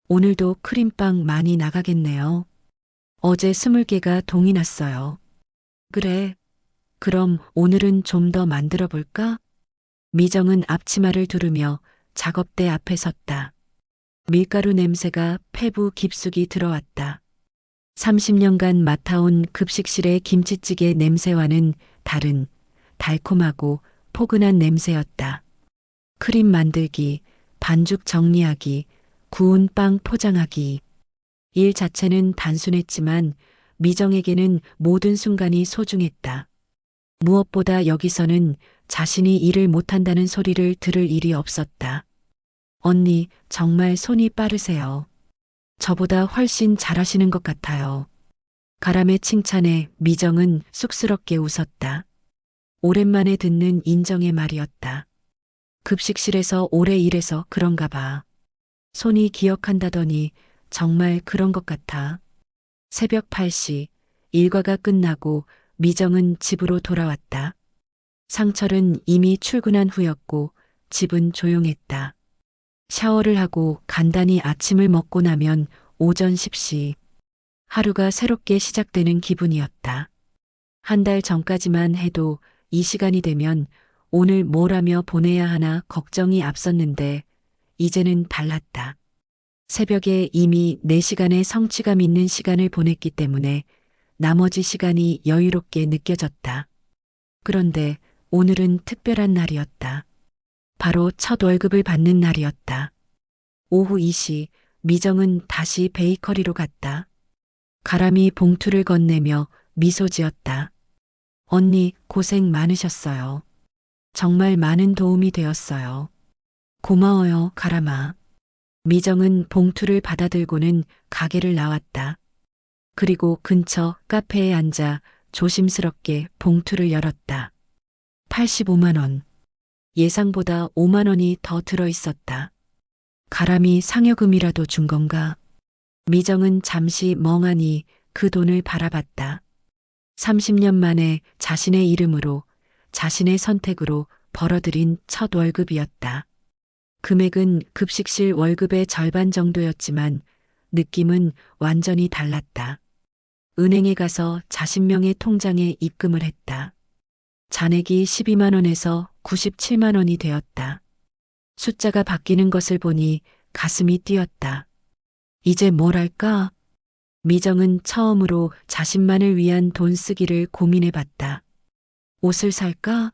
오늘도 크림빵 많이 나가겠네요. 어제 20개가 동이 났어요. 그래. 그럼 오늘은 좀 더 만들어 볼까? 미정은 앞치마를 두르며 작업대 앞에 섰다. 밀가루 냄새가 폐부 깊숙이 들어왔다. 30년간 맡아온 급식실의 김치찌개 냄새와는 다른 달콤하고 포근한 냄새였다. 크림 만들기, 반죽 정리하기, 구운 빵 포장하기. 일 자체는 단순했지만 미정에게는 모든 순간이 소중했다. 무엇보다 여기서는 자신이 일을 못한다는 소리를 들을 일이 없었다. 언니, 정말 손이 빠르세요. 저보다 훨씬 잘하시는 것 같아요. 가람의 칭찬에 미정은 쑥스럽게 웃었다. 오랜만에 듣는 인정의 말이었다. 급식실에서 오래 일해서 그런가 봐. 손이 기억한다더니 정말 그런 것 같아. 새벽 8시 일과가 끝나고 미정은 집으로 돌아왔다. 상철은 이미 출근한 후였고 집은 조용했다. 샤워를 하고 간단히 아침을 먹고 나면 오전 10시. 하루가 새롭게 시작되는 기분이었다. 한 달 전까지만 해도 이 시간이 되면 오늘 뭘 하며 보내야 하나 걱정이 앞섰는데 이제는 달랐다. 새벽에 이미 4시간의 성취감 있는 시간을 보냈기 때문에 나머지 시간이 여유롭게 느껴졌다. 그런데 오늘은 특별한 날이었다. 바로 첫 월급을 받는 날이었다. 오후 2시 미정은 다시 베이커리로 갔다. 가람이 봉투를 건네며 미소 지었다. 언니 고생 많으셨어요. 정말 많은 도움이 되었어요. 고마워요, 가람아. 미정은 봉투를 받아들고는 가게를 나왔다. 그리고 근처 카페에 앉아 조심스럽게 봉투를 열었다. 85만 원. 예상보다 5만 원이 더 들어 있었다. 가람이 상여금이라도 준 건가? 미정은 잠시 멍하니 그 돈을 바라봤다. 30년 만에 자신의 이름으로, 자신의 선택으로 벌어들인 첫 월급이었다. 금액은 급식실 월급의 절반 정도였지만 느낌은 완전히 달랐다. 은행에 가서 자신 명의 통장에 입금을 했다. 잔액이 12만 원에서 97만 원이 되었다. 숫자가 바뀌는 것을 보니 가슴이 뛰었다. 이제 뭘 할까? 미정은 처음으로 자신만을 위한 돈 쓰기를 고민해 봤다. 옷을 살까?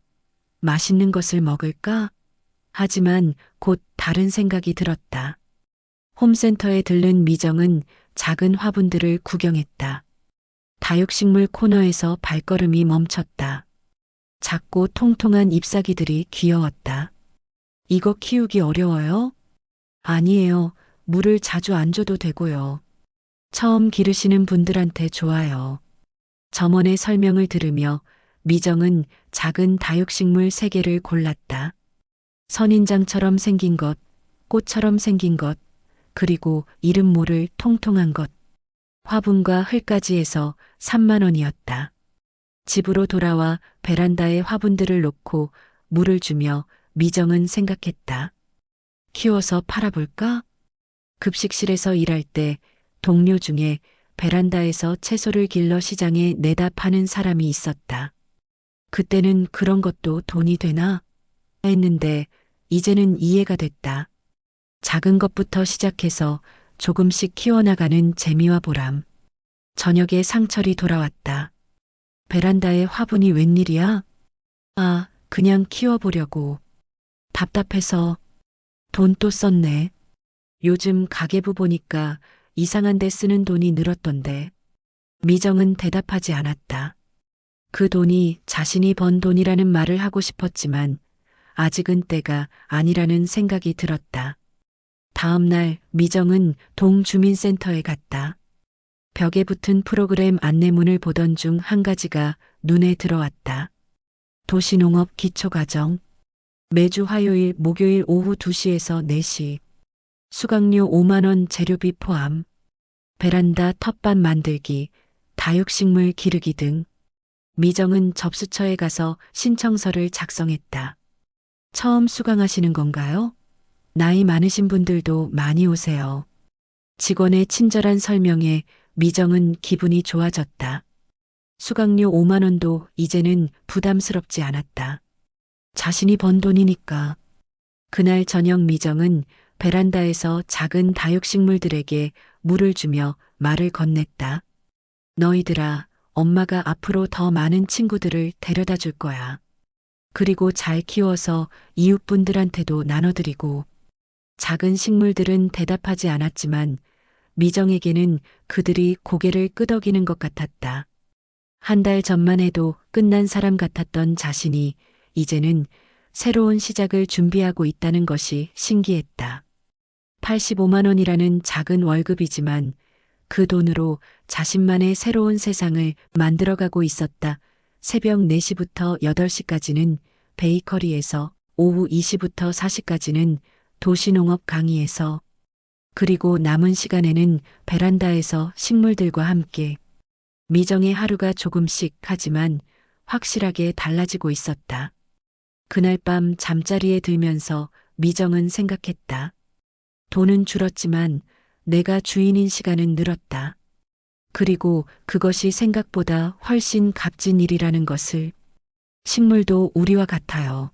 맛있는 것을 먹을까? 하지만 곧 다른 생각이 들었다. 홈센터에 들른 미정은 작은 화분들을 구경했다. 다육식물 코너에서 발걸음이 멈췄다. 작고 통통한 잎사귀들이 귀여웠다. 이거 키우기 어려워요? 아니에요. 물을 자주 안 줘도 되고요. 처음 기르시는 분들한테 좋아요. 점원의 설명을 들으며 미정은 작은 다육식물 3개를 골랐다. 선인장처럼 생긴 것, 꽃처럼 생긴 것, 그리고 이름 모를 통통한 것. 화분과 흙까지 해서 3만 원이었다. 집으로 돌아와 베란다에 화분들을 놓고 물을 주며 미정은 생각했다. 키워서 팔아볼까? 급식실에서 일할 때 동료 중에 베란다에서 채소를 길러 시장에 내다 파는 사람이 있었다. 그때는 그런 것도 돈이 되나? 했는데 이제는 이해가 됐다. 작은 것부터 시작해서 조금씩 키워나가는 재미와 보람. 저녁에 상철이 돌아왔다. 베란다에 화분이 웬일이야? 아, 그냥 키워보려고. 답답해서 돈 또 썼네. 요즘 가계부 보니까 이상한 데 쓰는 돈이 늘었던데. 미정은 대답하지 않았다. 그 돈이 자신이 번 돈이라는 말을 하고 싶었지만 아직은 때가 아니라는 생각이 들었다. 다음 날 미정은 동주민센터에 갔다. 벽에 붙은 프로그램 안내문을 보던 중 한 가지가 눈에 들어왔다. 도시농업 기초과정. 매주 화요일, 목요일 오후 2시에서 4시. 수강료 5만 원 재료비 포함. 베란다 텃밭 만들기, 다육식물 기르기 등. 미정은 접수처에 가서 신청서를 작성했다. 처음 수강하시는 건가요? 나이 많으신 분들도 많이 오세요. 직원의 친절한 설명에 미정은 기분이 좋아졌다. 수강료 5만 원도 이제는 부담스럽지 않았다. 자신이 번 돈이니까. 그날 저녁 미정은 베란다에서 작은 다육식물들에게 물을 주며 말을 건넸다. 너희들아, 엄마가 앞으로 더 많은 친구들을 데려다 줄 거야. 그리고 잘 키워서 이웃분들한테도 나눠드리고. 작은 식물들은 대답하지 않았지만 미정에게는 그들이 고개를 끄덕이는 것 같았다. 한 달 전만 해도 끝난 사람 같았던 자신이 이제는 새로운 시작을 준비하고 있다는 것이 신기했다. 85만 원이라는 작은 월급이지만 그 돈으로 자신만의 새로운 세상을 만들어가고 있었다. 새벽 4시부터 8시까지는 베이커리에서, 오후 2시부터 4시까지는 도시농업 강의에서, 그리고 남은 시간에는 베란다에서 식물들과 함께. 미정의 하루가 조금씩 하지만 확실하게 달라지고 있었다. 그날 밤 잠자리에 들면서 미정은 생각했다. 돈은 줄었지만 내가 주인인 시간은 늘었다. 그리고 그것이 생각보다 훨씬 값진 일이라는 것을. 식물도 우리와 같아요.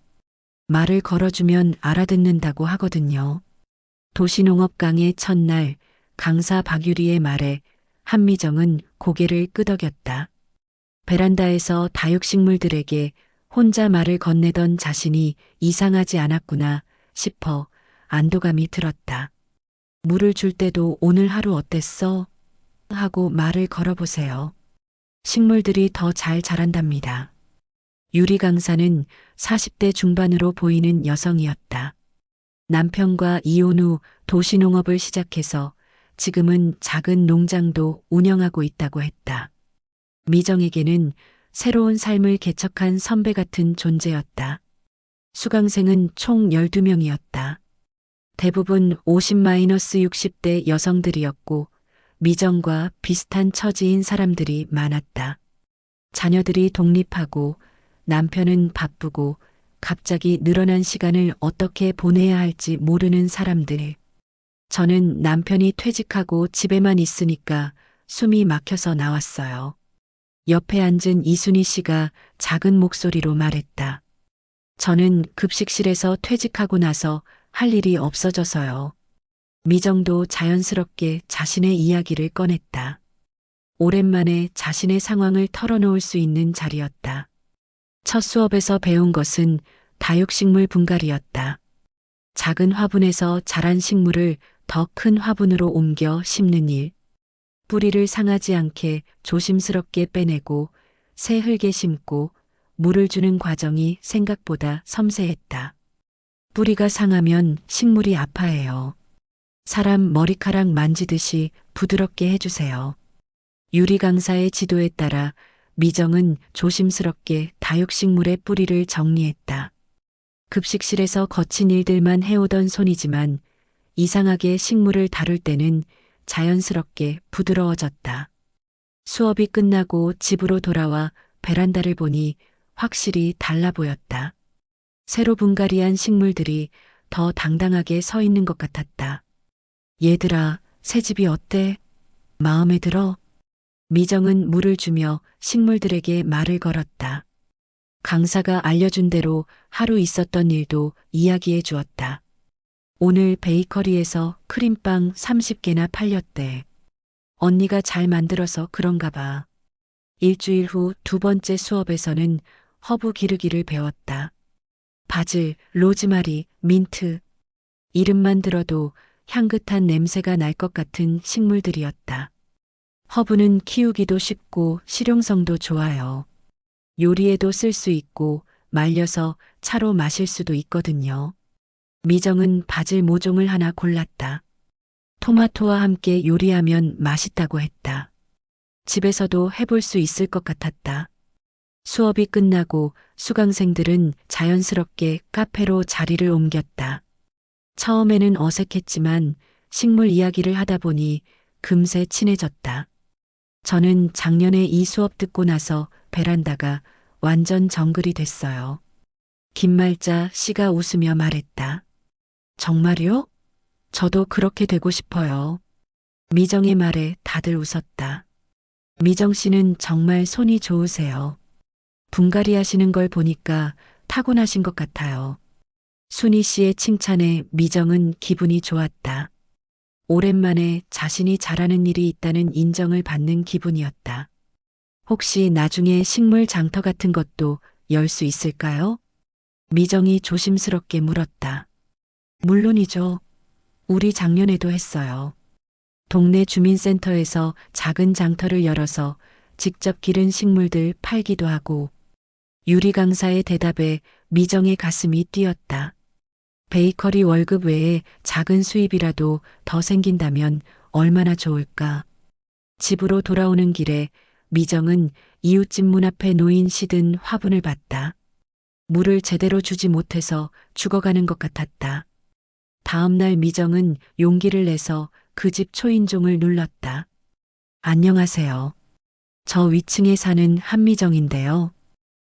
말을 걸어주면 알아듣는다고 하거든요. 도시농업 강의 첫날 강사 박유리의 말에 한미정은 고개를 끄덕였다. 베란다에서 다육식물들에게 혼자 말을 건네던 자신이 이상하지 않았구나 싶어 안도감이 들었다. 물을 줄 때도 오늘 하루 어땠어? 하고 말을 걸어보세요. 식물들이 더 잘 자란답니다. 유리 강사는 40대 중반으로 보이는 여성이었다. 남편과 이혼 후 도시농업을 시작해서 지금은 작은 농장도 운영하고 있다고 했다. 미정에게는 새로운 삶을 개척한 선배 같은 존재였다. 수강생은 총 12명이었다. 대부분 50-60대 여성들이었고 미정과 비슷한 처지인 사람들이 많았다. 자녀들이 독립하고 남편은 바쁘고 갑자기 늘어난 시간을 어떻게 보내야 할지 모르는 사람들. 저는 남편이 퇴직하고 집에만 있으니까 숨이 막혀서 나왔어요. 옆에 앉은 이순희 씨가 작은 목소리로 말했다. 저는 급식실에서 퇴직하고 나서 할 일이 없어져서요. 미정도 자연스럽게 자신의 이야기를 꺼냈다. 오랜만에 자신의 상황을 털어놓을 수 있는 자리였다. 첫 수업에서 배운 것은 다육식물 분갈이였다. 작은 화분에서 자란 식물을 더 큰 화분으로 옮겨 심는 일. 뿌리를 상하지 않게 조심스럽게 빼내고 새 흙에 심고 물을 주는 과정이 생각보다 섬세했다. 뿌리가 상하면 식물이 아파해요. 사람 머리카락 만지듯이 부드럽게 해주세요. 유리 강사의 지도에 따라 미정은 조심스럽게 다육식물의 뿌리를 정리했다. 급식실에서 거친 일들만 해오던 손이지만 이상하게 식물을 다룰 때는 자연스럽게 부드러워졌다. 수업이 끝나고 집으로 돌아와 베란다를 보니 확실히 달라 보였다. 새로 분갈이한 식물들이 더 당당하게 서 있는 것 같았다. 얘들아, 새 집이 어때? 마음에 들어? 미정은 물을 주며 식물들에게 말을 걸었다. 강사가 알려준 대로 하루 있었던 일도 이야기해 주었다. 오늘 베이커리에서 크림빵 30개나 팔렸대. 언니가 잘 만들어서 그런가 봐. 일주일 후 두 번째 수업에서는 허브 기르기를 배웠다. 바질, 로즈마리, 민트. 이름만 들어도 향긋한 냄새가 날 것 같은 식물들이었다. 허브는 키우기도 쉽고 실용성도 좋아요. 요리에도 쓸 수 있고 말려서 차로 마실 수도 있거든요. 미정은 바질 모종을 하나 골랐다. 토마토와 함께 요리하면 맛있다고 했다. 집에서도 해볼 수 있을 것 같았다. 수업이 끝나고 수강생들은 자연스럽게 카페로 자리를 옮겼다. 처음에는 어색했지만 식물 이야기를 하다 보니 금세 친해졌다. 저는 작년에 이 수업 듣고 나서 베란다가 완전 정글이 됐어요. 김말자 씨가 웃으며 말했다. 정말요? 저도 그렇게 되고 싶어요. 미정의 말에 다들 웃었다. 미정 씨는 정말 손이 좋으세요. 분갈이 하시는 걸 보니까 타고나신 것 같아요. 순희 씨의 칭찬에 미정은 기분이 좋았다. 오랜만에 자신이 잘하는 일이 있다는 인정을 받는 기분이었다. 혹시 나중에 식물 장터 같은 것도 열 수 있을까요? 미정이 조심스럽게 물었다. 물론이죠. 우리 작년에도 했어요. 동네 주민센터에서 작은 장터를 열어서 직접 기른 식물들 팔기도 하고. 유리 강사의 대답에 미정의 가슴이 뛰었다. 베이커리 월급 외에 작은 수입이라도 더 생긴다면 얼마나 좋을까. 집으로 돌아오는 길에 미정은 이웃집 문 앞에 놓인 시든 화분을 봤다. 물을 제대로 주지 못해서 죽어가는 것 같았다. 다음 날 미정은 용기를 내서 그 집 초인종을 눌렀다. 안녕하세요. 저 위층에 사는 한미정인데요.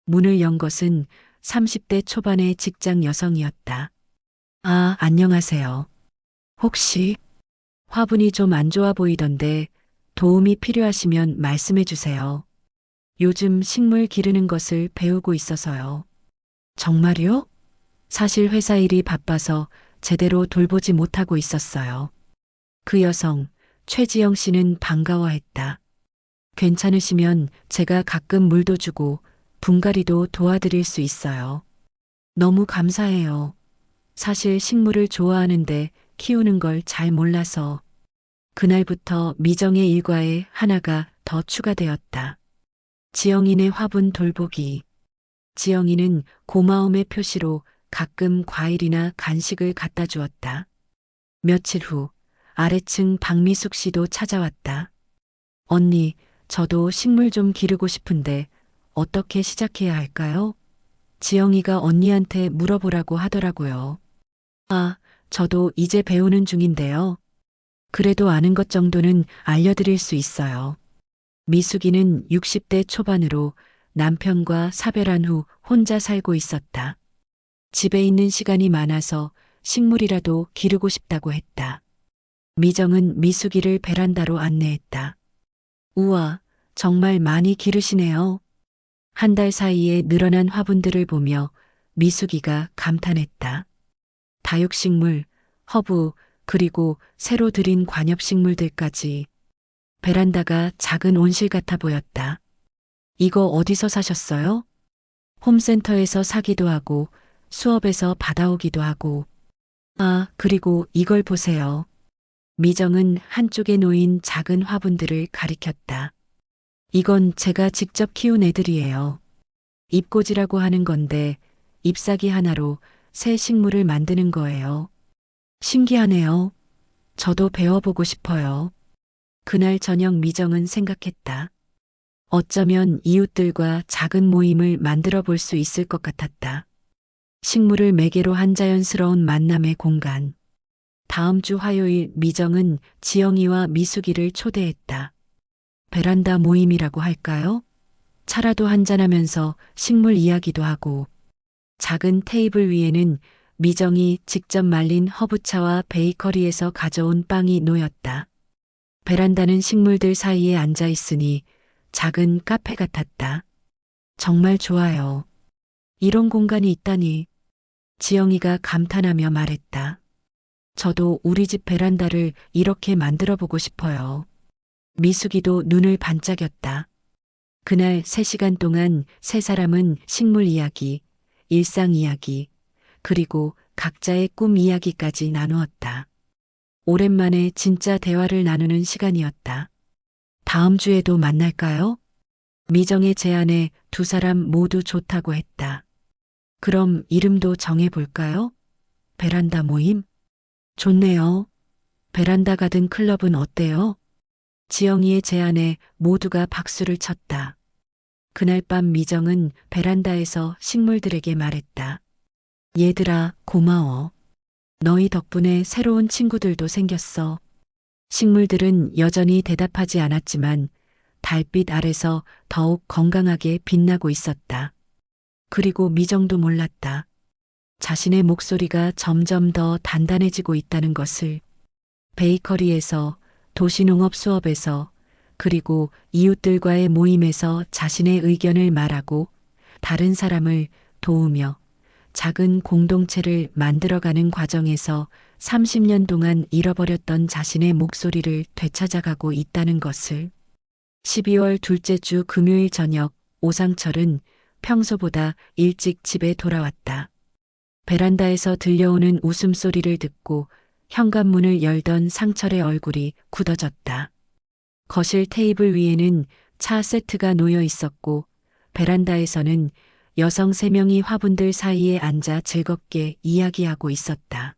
문을 연 것은 30대 초반의 직장 여성이었다. 아, 안녕하세요. 혹시 화분이 좀 안 좋아 보이던데 도움이 필요하시면 말씀해 주세요. 요즘 식물 기르는 것을 배우고 있어서요. 정말요? 사실 회사 일이 바빠서 제대로 돌보지 못하고 있었어요. 그 여성, 최지영 씨는 반가워했다. 괜찮으시면 제가 가끔 물도 주고 분갈이도 도와드릴 수 있어요. 너무 감사해요. 사실 식물을 좋아하는데 키우는 걸 잘 몰라서 그날부터 미정의 일과에 하나가 더 추가되었다. 지영이네 화분 돌보기. 지영이는 고마움의 표시로 가끔 과일이나 간식을 갖다 주었다. 며칠 후 아래층 박미숙 씨도 찾아왔다. 언니, 저도 식물 좀 기르고 싶은데 어떻게 시작해야 할까요? 지영이가 언니한테 물어보라고 하더라고요. 아, 저도 이제 배우는 중인데요. 그래도 아는 것 정도는 알려드릴 수 있어요. 미숙이는 60대 초반으로 남편과 사별한 후 혼자 살고 있었다. 집에 있는 시간이 많아서 식물이라도 기르고 싶다고 했다. 미정은 미숙이를 베란다로 안내했다. 우와, 정말 많이 기르시네요. 한 달 사이에 늘어난 화분들을 보며 미숙이가 감탄했다. 다육식물, 허브, 그리고 새로 들인 관엽식물들까지. 베란다가 작은 온실 같아 보였다. 이거 어디서 사셨어요? 홈센터에서 사기도 하고 수업에서 받아오기도 하고. 아, 그리고 이걸 보세요. 미정은 한쪽에 놓인 작은 화분들을 가리켰다. 이건 제가 직접 키운 애들이에요. 잎꽂이라고 하는 건데 잎사귀 하나로 새 식물을 만드는 거예요. 신기하네요. 저도 배워보고 싶어요. 그날 저녁 미정은 생각했다. 어쩌면 이웃들과 작은 모임을 만들어 볼 수 있을 것 같았다. 식물을 매개로 한 자연스러운 만남의 공간. 다음 주 화요일 미정은 지영이와 미숙이를 초대했다. 베란다 모임이라고 할까요? 차라도 한잔하면서 식물 이야기도 하고. 작은 테이블 위에는 미정이 직접 말린 허브차와 베이커리에서 가져온 빵이 놓였다. 베란다는 식물들 사이에 앉아 있으니 작은 카페 같았다. 정말 좋아요. 이런 공간이 있다니. 지영이가 감탄하며 말했다. 저도 우리 집 베란다를 이렇게 만들어 보고 싶어요. 미숙이도 눈을 반짝였다. 그날 3시간 동안 세 사람은 식물 이야기, 일상 이야기, 그리고 각자의 꿈 이야기까지 나누었다. 오랜만에 진짜 대화를 나누는 시간이었다. 다음 주에도 만날까요? 미정의 제안에 두 사람 모두 좋다고 했다. 그럼 이름도 정해볼까요? 베란다 모임? 좋네요. 베란다 가든 클럽은 어때요? 지영이의 제안에 모두가 박수를 쳤다. 그날 밤 미정은 베란다에서 식물들에게 말했다. 얘들아, 고마워. 너희 덕분에 새로운 친구들도 생겼어. 식물들은 여전히 대답하지 않았지만 달빛 아래서 더욱 건강하게 빛나고 있었다. 그리고 미정도 몰랐다. 자신의 목소리가 점점 더 단단해지고 있다는 것을. 베이커리에서, 도시농업 수업에서, 그리고 이웃들과의 모임에서 자신의 의견을 말하고 다른 사람을 도우며 작은 공동체를 만들어가는 과정에서 30년 동안 잃어버렸던 자신의 목소리를 되찾아가고 있다는 것을. 12월 둘째 주 금요일 저녁 오상철은 평소보다 일찍 집에 돌아왔다. 베란다에서 들려오는 웃음소리를 듣고 현관문을 열던 상철의 얼굴이 굳어졌다. 거실 테이블 위에는 차 세트가 놓여 있었고 베란다에서는 여성 3명이 화분들 사이에 앉아 즐겁게 이야기하고 있었다.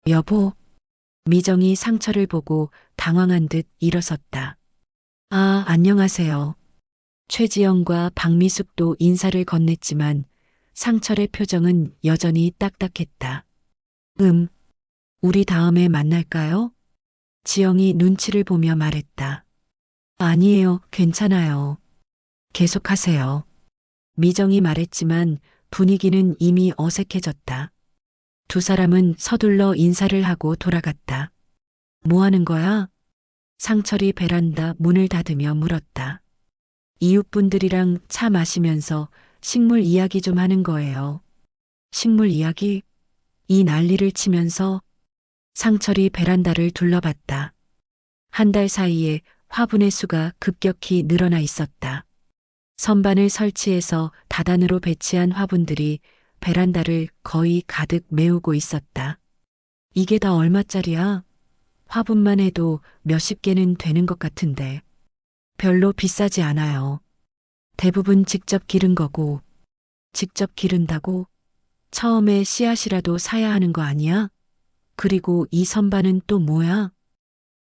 여보, 미정이 상철을 보고 당황한 듯 일어섰다. 아, 안녕하세요. 최지영과 박미숙도 인사를 건넸지만 상철의 표정은 여전히 딱딱했다. 우리 다음에 만날까요? 지영이 눈치를 보며 말했다. 아니에요, 괜찮아요. 계속하세요. 미정이 말했지만 분위기는 이미 어색해졌다. 두 사람은 서둘러 인사를 하고 돌아갔다. 뭐 하는 거야? 상철이 베란다 문을 닫으며 물었다. 이웃분들이랑 차 마시면서 식물 이야기 좀 하는 거예요. 식물 이야기? 이 난리를 치면서 상철이 베란다를 둘러봤다. 한 달 사이에 화분의 수가 급격히 늘어나 있었다. 선반을 설치해서 다단으로 배치한 화분들이 베란다를 거의 가득 메우고 있었다. 이게 다 얼마짜리야? 화분만 해도 몇십 개는 되는 것 같은데. 별로 비싸지 않아요. 대부분 직접 기른 거고. 직접 기른다고? 처음에 씨앗이라도 사야 하는 거 아니야? 그리고 이 선반은 또 뭐야?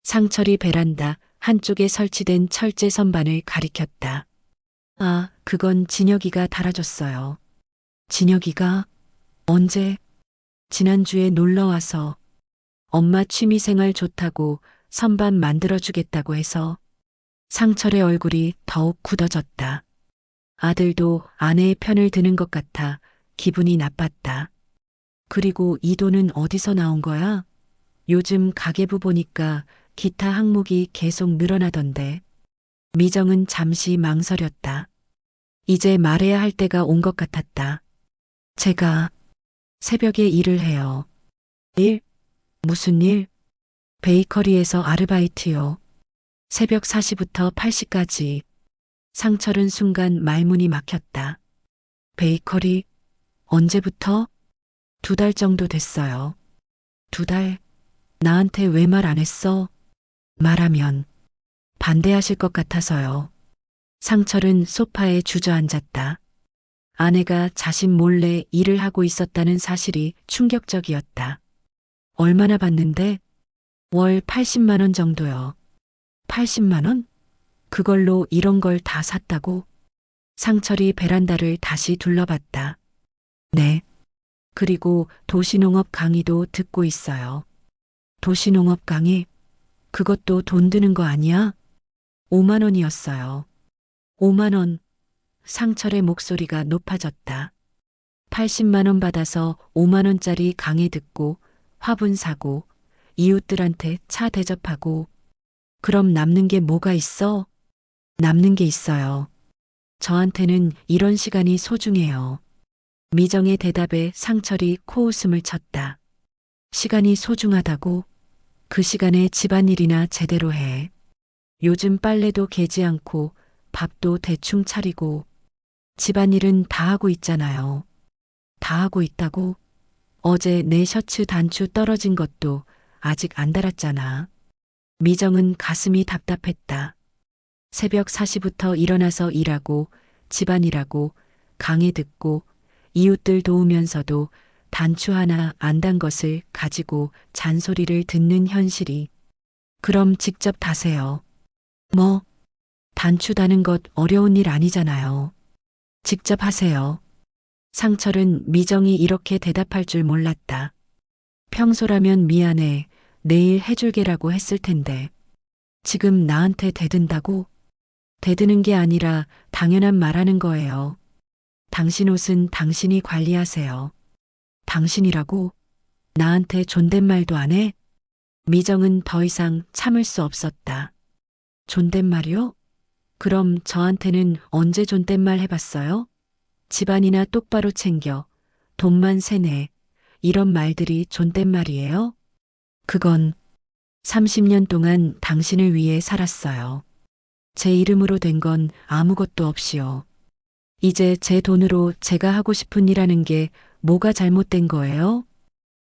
상철이 베란다 한쪽에 설치된 철제 선반을 가리켰다. 아, 그건 진혁이가 달아줬어요. 진혁이가? 언제? 지난주에 놀러와서 엄마 취미생활 좋다고 선반 만들어주겠다고 해서. 상철의 얼굴이 더욱 굳어졌다. 아들도 아내의 편을 드는 것 같아 기분이 나빴다. 그리고 이 돈은 어디서 나온 거야? 요즘 가계부 보니까 기타 항목이 계속 늘어나던데. 미정은 잠시 망설였다. 이제 말해야 할 때가 온 것 같았다. 제가 새벽에 일을 해요. 일? 무슨 일? 베이커리에서 아르바이트요. 새벽 4시부터 8시까지. 상철은 순간 말문이 막혔다. 베이커리? 언제부터? 2달 정도 됐어요. 2달? 나한테 왜 말 안 했어? 말하면 반대하실 것 같아서요. 상철은 소파에 주저앉았다. 아내가 자신 몰래 일을 하고 있었다는 사실이 충격적이었다. 얼마나 받는데? 월 80만 원 정도요. 80만 원? 그걸로 이런 걸 다 샀다고? 상철이 베란다를 다시 둘러봤다. 네. 그리고 도시농업 강의도 듣고 있어요. 도시농업 강의? 그것도 돈 드는 거 아니야? 5만 원이었어요. 5만 원. 상철의 목소리가 높아졌다. 80만 원 받아서 5만 원짜리 강의 듣고 화분 사고 이웃들한테 차 대접하고. 그럼 남는 게 뭐가 있어? 남는 게 있어요. 저한테는 이런 시간이 소중해요. 미정의 대답에 상철이 코웃음을 쳤다. 시간이 소중하다고? 그 시간에 집안일이나 제대로 해. 요즘 빨래도 개지 않고 밥도 대충 차리고. 집안일은 다 하고 있잖아요. 다 하고 있다고? 어제 내 셔츠 단추 떨어진 것도 아직 안 달았잖아. 미정은 가슴이 답답했다. 새벽 4시부터 일어나서 일하고 집안일하고 강의 듣고 이웃들 도우면서도 단추 하나 안 단 것을 가지고 잔소리를 듣는 현실이. 그럼 직접 다세요. 뭐? 단추 다는 것 어려운 일 아니잖아요. 직접 하세요. 상철은 미정이 이렇게 대답할 줄 몰랐다. 평소라면 미안해, 내일 해줄게라고 했을 텐데. 지금 나한테 대든다고? 대드는 게 아니라 당연한 말하는 거예요. 당신 옷은 당신이 관리하세요. 당신이라고? 나한테 존댓말도 안 해? 미정은 더 이상 참을 수 없었다. 존댓말이요? 그럼 저한테는 언제 존댓말 해봤어요? 집안이나 똑바로 챙겨, 돈만 세네, 이런 말들이 존댓말이에요? 그건 30년 동안 당신을 위해 살았어요. 제 이름으로 된 건 아무것도 없이요. 이제 제 돈으로 제가 하고 싶은 일 하는 게 뭐가 잘못된 거예요?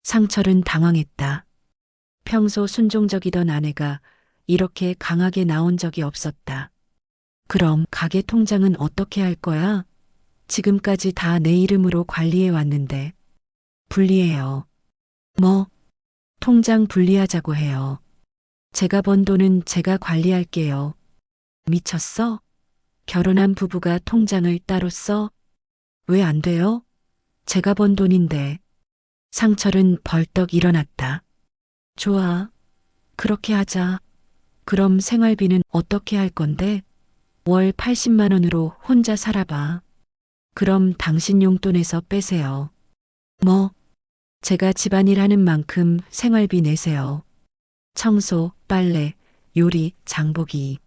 상철은 당황했다. 평소 순종적이던 아내가 이렇게 강하게 나온 적이 없었다. 그럼 가게 통장은 어떻게 할 거야? 지금까지 다 내 이름으로 관리해 왔는데 분리해요. 뭐? 통장 분리하자고 해요. 제가 번 돈은 제가 관리할게요. 미쳤어? 결혼한 부부가 통장을 따로 써? 왜 안 돼요? 제가 번 돈인데. 상철은 벌떡 일어났다. 좋아. 그렇게 하자. 그럼 생활비는 어떻게 할 건데? 월 80만 원으로 혼자 살아봐. 그럼 당신 용돈에서 빼세요. 뭐? 제가 집안일 하는 만큼 생활비 내세요. 청소, 빨래, 요리, 장보기.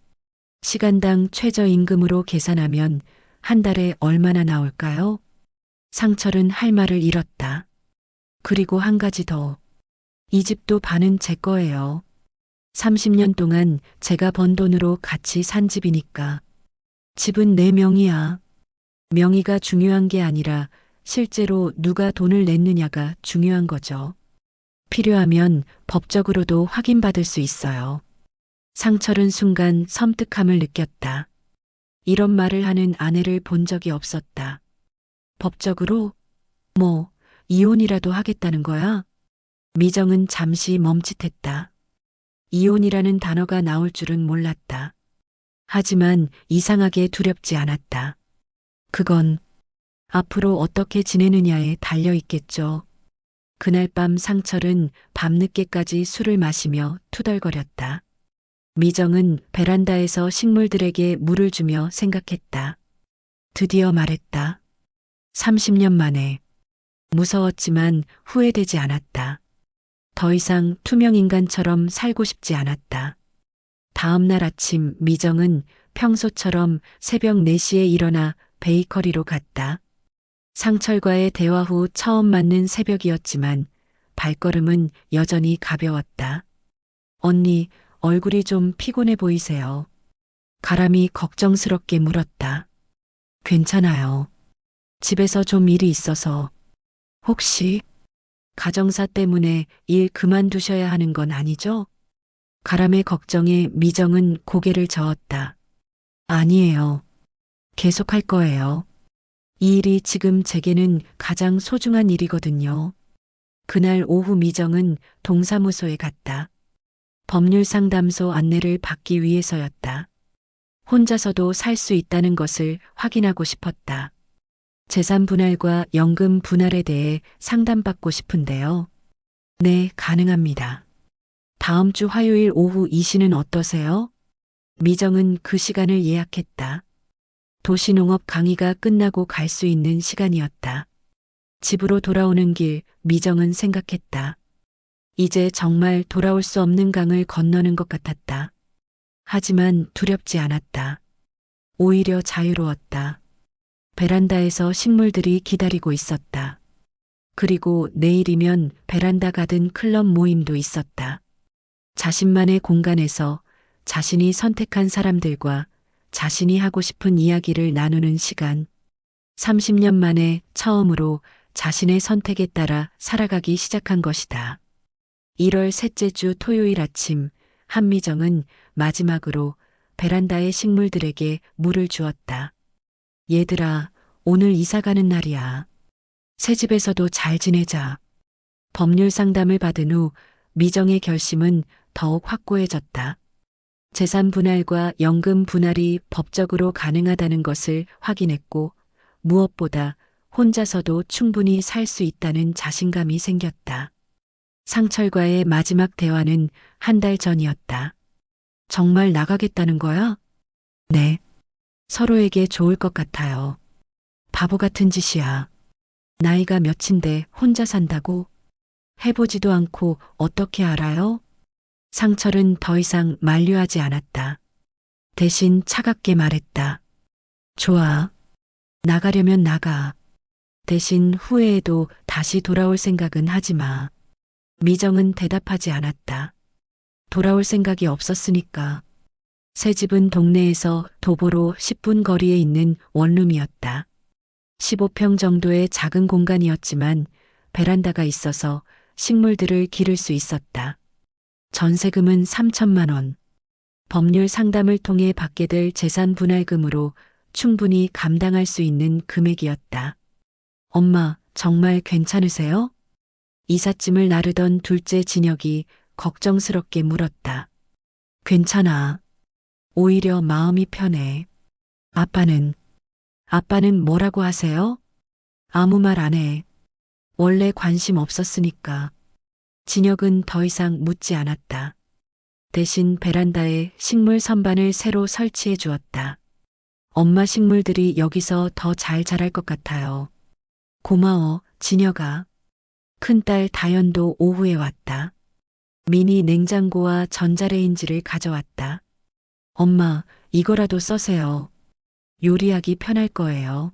시간당 최저임금으로 계산하면 한 달에 얼마나 나올까요? 상철은 할 말을 잃었다. 그리고 한 가지 더. 이 집도 반은 제 거예요. 30년 동안 제가 번 돈으로 같이 산 집이니까. 집은 내 명의야. 명의가 중요한 게 아니라 실제로 누가 돈을 냈느냐가 중요한 거죠. 필요하면 법적으로도 확인받을 수 있어요. 상철은 순간 섬뜩함을 느꼈다. 이런 말을 하는 아내를 본 적이 없었다. 법적으로? 뭐, 이혼이라도 하겠다는 거야? 미정은 잠시 멈칫했다. 이혼이라는 단어가 나올 줄은 몰랐다. 하지만 이상하게 두렵지 않았다. 그건 앞으로 어떻게 지내느냐에 달려 있겠죠. 그날 밤 상철은 밤늦게까지 술을 마시며 투덜거렸다. 미정은 베란다에서 식물들에게 물을 주며 생각했다. 드디어 말했다. 30년 만에. 무서웠지만 후회되지 않았다. 더 이상 투명 인간처럼 살고 싶지 않았다. 다음 날 아침 미정은 평소처럼 새벽 4시에 일어나 베이커리로 갔다. 상철과의 대화 후 처음 맞는 새벽이었지만 발걸음은 여전히 가벼웠다. 언니, 얼굴이 좀 피곤해 보이세요. 가람이 걱정스럽게 물었다. 괜찮아요. 집에서 좀 일이 있어서. 혹시 가정사 때문에 일 그만두셔야 하는 건 아니죠? 가람의 걱정에 미정은 고개를 저었다. 아니에요. 계속할 거예요. 이 일이 지금 제게는 가장 소중한 일이거든요. 그날 오후 미정은 동사무소에 갔다. 법률 상담소 안내를 받기 위해서였다. 혼자서도 살 수 있다는 것을 확인하고 싶었다. 재산 분할과 연금 분할에 대해 상담받고 싶은데요. 네, 가능합니다. 다음 주 화요일 오후 2시는 어떠세요? 미정은 그 시간을 예약했다. 도시농업 강의가 끝나고 갈 수 있는 시간이었다. 집으로 돌아오는 길 미정은 생각했다. 이제 정말 돌아올 수 없는 강을 건너는 것 같았다. 하지만 두렵지 않았다. 오히려 자유로웠다. 베란다에서 식물들이 기다리고 있었다. 그리고 내일이면 베란다 가든 클럽 모임도 있었다. 자신만의 공간에서 자신이 선택한 사람들과 자신이 하고 싶은 이야기를 나누는 시간. 30년 만에 처음으로 자신의 선택에 따라 살아가기 시작한 것이다. 1월 셋째 주 토요일 아침, 한미정은 마지막으로 베란다의 식물들에게 물을 주었다. 얘들아, 오늘 이사 가는 날이야. 새 집에서도 잘 지내자. 법률 상담을 받은 후 미정의 결심은 더욱 확고해졌다. 재산 분할과 연금 분할이 법적으로 가능하다는 것을 확인했고, 무엇보다 혼자서도 충분히 살 수 있다는 자신감이 생겼다. 상철과의 마지막 대화는 한 달 전이었다. 정말 나가겠다는 거야? 네. 서로에게 좋을 것 같아요. 바보 같은 짓이야. 나이가 몇인데 혼자 산다고? 해보지도 않고 어떻게 알아요? 상철은 더 이상 만류하지 않았다. 대신 차갑게 말했다. 좋아. 나가려면 나가. 대신 후회해도 다시 돌아올 생각은 하지 마. 미정은 대답하지 않았다. 돌아올 생각이 없었으니까. 새 집은 동네에서 도보로 10분 거리에 있는 원룸이었다. 15평 정도의 작은 공간이었지만 베란다가 있어서 식물들을 기를 수 있었다. 전세금은 3천만 원. 법률 상담을 통해 받게 될 재산 분할금으로 충분히 감당할 수 있는 금액이었다. 엄마, 정말 괜찮으세요? 이삿짐을 나르던 둘째 진혁이 걱정스럽게 물었다. 괜찮아. 오히려 마음이 편해. 아빠는, 아빠는 뭐라고 하세요? 아무 말 안 해. 원래 관심 없었으니까. 진혁은 더 이상 묻지 않았다. 대신 베란다에 식물 선반을 새로 설치해 주었다. 엄마 식물들이 여기서 더 잘 자랄 것 같아요. 고마워, 진혁아. 큰딸 다연도 오후에 왔다. 미니 냉장고와 전자레인지를 가져왔다. 엄마, 이거라도 써세요. 요리하기 편할 거예요.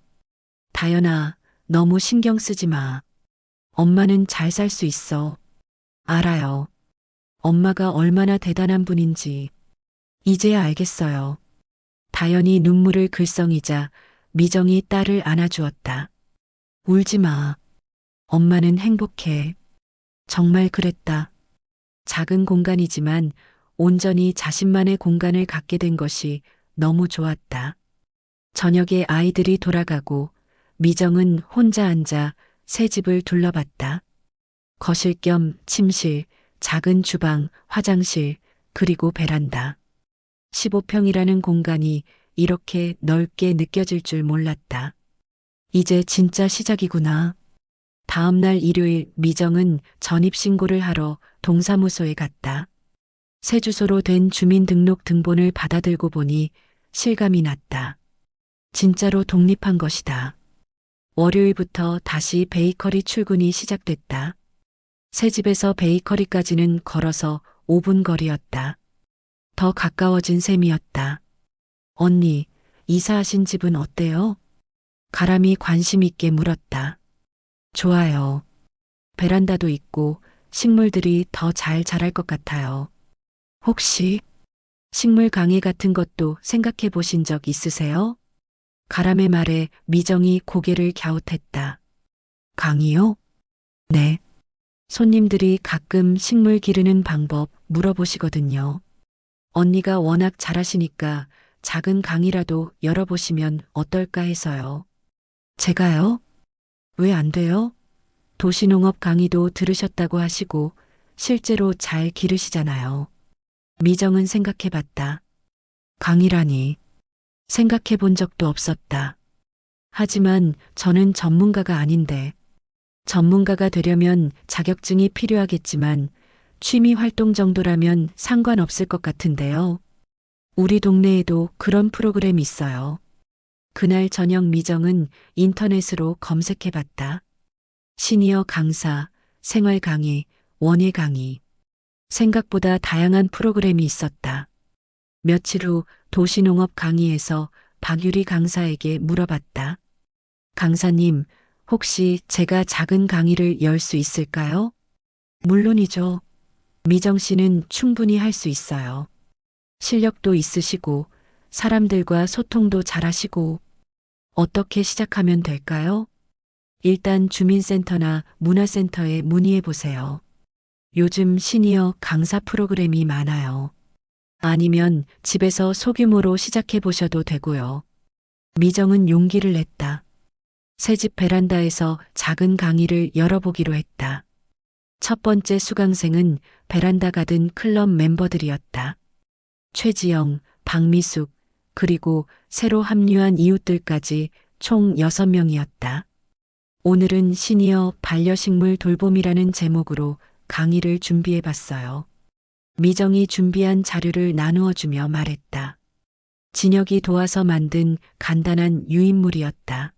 다연아, 너무 신경 쓰지 마. 엄마는 잘 살 수 있어. 알아요. 엄마가 얼마나 대단한 분인지 이제야 알겠어요. 다연이 눈물을 글썽이자 미정이 딸을 안아주었다. 울지 마. 엄마는 행복해. 정말 그랬다. 작은 공간이지만 온전히 자신만의 공간을 갖게 된 것이 너무 좋았다. 저녁에 아이들이 돌아가고 미정은 혼자 앉아 새 집을 둘러봤다. 거실 겸 침실, 작은 주방, 화장실, 그리고 베란다. 15평이라는 공간이 이렇게 넓게 느껴질 줄 몰랐다. 이제 진짜 시작이구나. 다음 날 일요일 미정은 전입신고를 하러 동사무소에 갔다. 새 주소로 된 주민등록 등본을 받아들고 보니 실감이 났다. 진짜로 독립한 것이다. 월요일부터 다시 베이커리 출근이 시작됐다. 새 집에서 베이커리까지는 걸어서 5분 거리였다. 더 가까워진 셈이었다. 언니, 이사하신 집은 어때요? 가람이 관심 있게 물었다. 좋아요. 베란다도 있고 식물들이 더 잘 자랄 것 같아요. 혹시 식물 강의 같은 것도 생각해 보신 적 있으세요? 가람의 말에 미정이 고개를 갸웃했다. 강의요? 네. 손님들이 가끔 식물 기르는 방법 물어보시거든요. 언니가 워낙 잘하시니까 작은 강의라도 열어보시면 어떨까 해서요. 제가요? 왜 안 돼요? 도시농업 강의도 들으셨다고 하시고 실제로 잘 기르시잖아요. 미정은 생각해봤다. 강의라니. 생각해본 적도 없었다. 하지만 저는 전문가가 아닌데 전문가가 되려면 자격증이 필요하겠지만 취미 활동 정도라면 상관없을 것 같은데요. 우리 동네에도 그런 프로그램이 있어요. 그날 저녁 미정은 인터넷으로 검색해봤다. 시니어 강사, 생활 강의, 원예 강의. 생각보다 다양한 프로그램이 있었다. 며칠 후 도시농업 강의에서 박유리 강사에게 물어봤다. 강사님, 혹시 제가 작은 강의를 열 수 있을까요? 물론이죠. 미정 씨는 충분히 할 수 있어요. 실력도 있으시고 사람들과 소통도 잘하시고 어떻게 시작하면 될까요? 일단 주민센터나 문화센터에 문의해 보세요. 요즘 시니어 강사 프로그램이 많아요. 아니면 집에서 소규모로 시작해 보셔도 되고요. 미정은 용기를 냈다. 새집 베란다에서 작은 강의를 열어보기로 했다. 첫 번째 수강생은 베란다 가든 클럽 멤버들이었다. 최지영, 박미숙, 그리고 새로 합류한 이웃들까지 총 6명이었다. 오늘은 시니어 반려식물 돌봄이라는 제목으로 강의를 준비해 봤어요. 미정이 준비한 자료를 나누어 주며 말했다. 진혁이 도와서 만든 간단한 유인물이었다.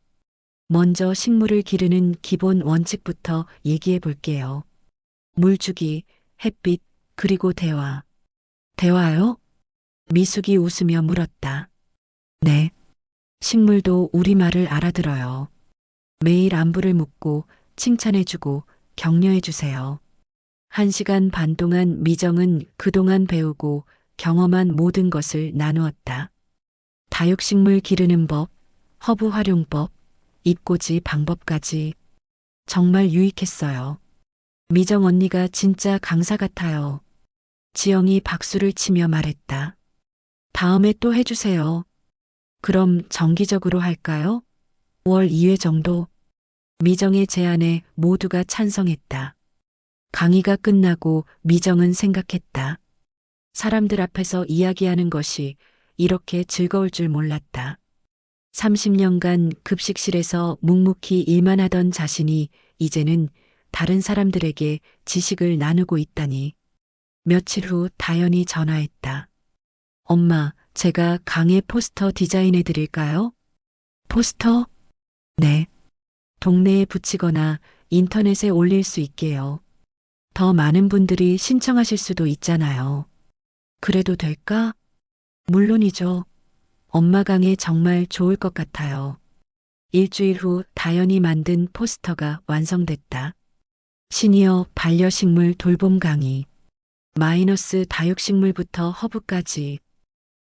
먼저 식물을 기르는 기본 원칙부터 얘기해 볼게요. 물 주기, 햇빛, 그리고 대화. 대화요? 미숙이 웃으며 물었다. 네. 식물도 우리말을 알아들어요. 매일 안부를 묻고 칭찬해주고 격려해주세요. 1시간 반 동안 미정은 그동안 배우고 경험한 모든 것을 나누었다. 다육식물 기르는 법, 허브 활용법, 잎꽂이 방법까지 정말 유익했어요. 미정 언니가 진짜 강사 같아요. 지영이 박수를 치며 말했다. 다음에 또 해주세요. 그럼 정기적으로 할까요? 월 2회 정도? 미정의 제안에 모두가 찬성했다. 강의가 끝나고 미정은 생각했다. 사람들 앞에서 이야기하는 것이 이렇게 즐거울 줄 몰랐다. 30년간 급식실에서 묵묵히 일만 하던 자신이 이제는 다른 사람들에게 지식을 나누고 있다니. 며칠 후 다연이 전화했다. 엄마, 제가 강의 포스터 디자인해 드릴까요? 포스터? 네. 동네에 붙이거나 인터넷에 올릴 수 있게요. 더 많은 분들이 신청하실 수도 있잖아요. 그래도 될까? 물론이죠. 엄마 강의 정말 좋을 것 같아요. 일주일 후 다연이 만든 포스터가 완성됐다. 시니어 반려식물 돌봄 강의. 마이너스 다육식물부터 허브까지.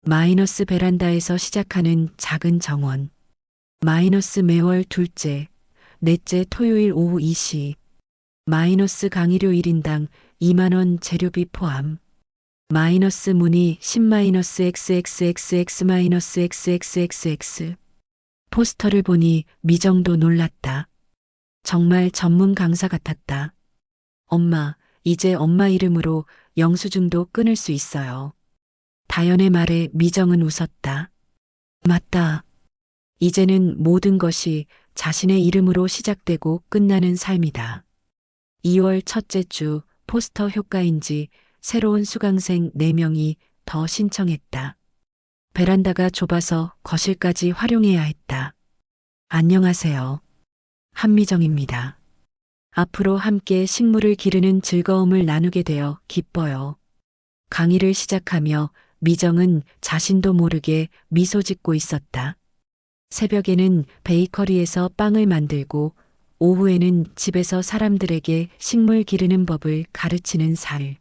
마이너스 베란다에서 시작하는 작은 정원. 마이너스 매월 둘째, 넷째 토요일 오후 2시. 마이너스 강의료 1인당 2만 원 재료비 포함. 마이너스 문의 10-XXXX-XXXX. 포스터를 보니 미정도 놀랐다. 정말 전문 강사 같았다. 엄마, 이제 엄마 이름으로 영수증도 끊을 수 있어요. 다연의 말에 미정은 웃었다. 맞다. 이제는 모든 것이 자신의 이름으로 시작되고 끝나는 삶이다. 2월 첫째 주 포스터 효과인지 새로운 수강생 4명이 더 신청했다. 베란다가 좁아서 거실까지 활용해야 했다. 안녕하세요. 한미정입니다. 앞으로 함께 식물을 기르는 즐거움을 나누게 되어 기뻐요. 강의를 시작하며 미정은 자신도 모르게 미소 짓고 있었다. 새벽에는 베이커리에서 빵을 만들고 오후에는 집에서 사람들에게 식물 기르는 법을 가르치는 살.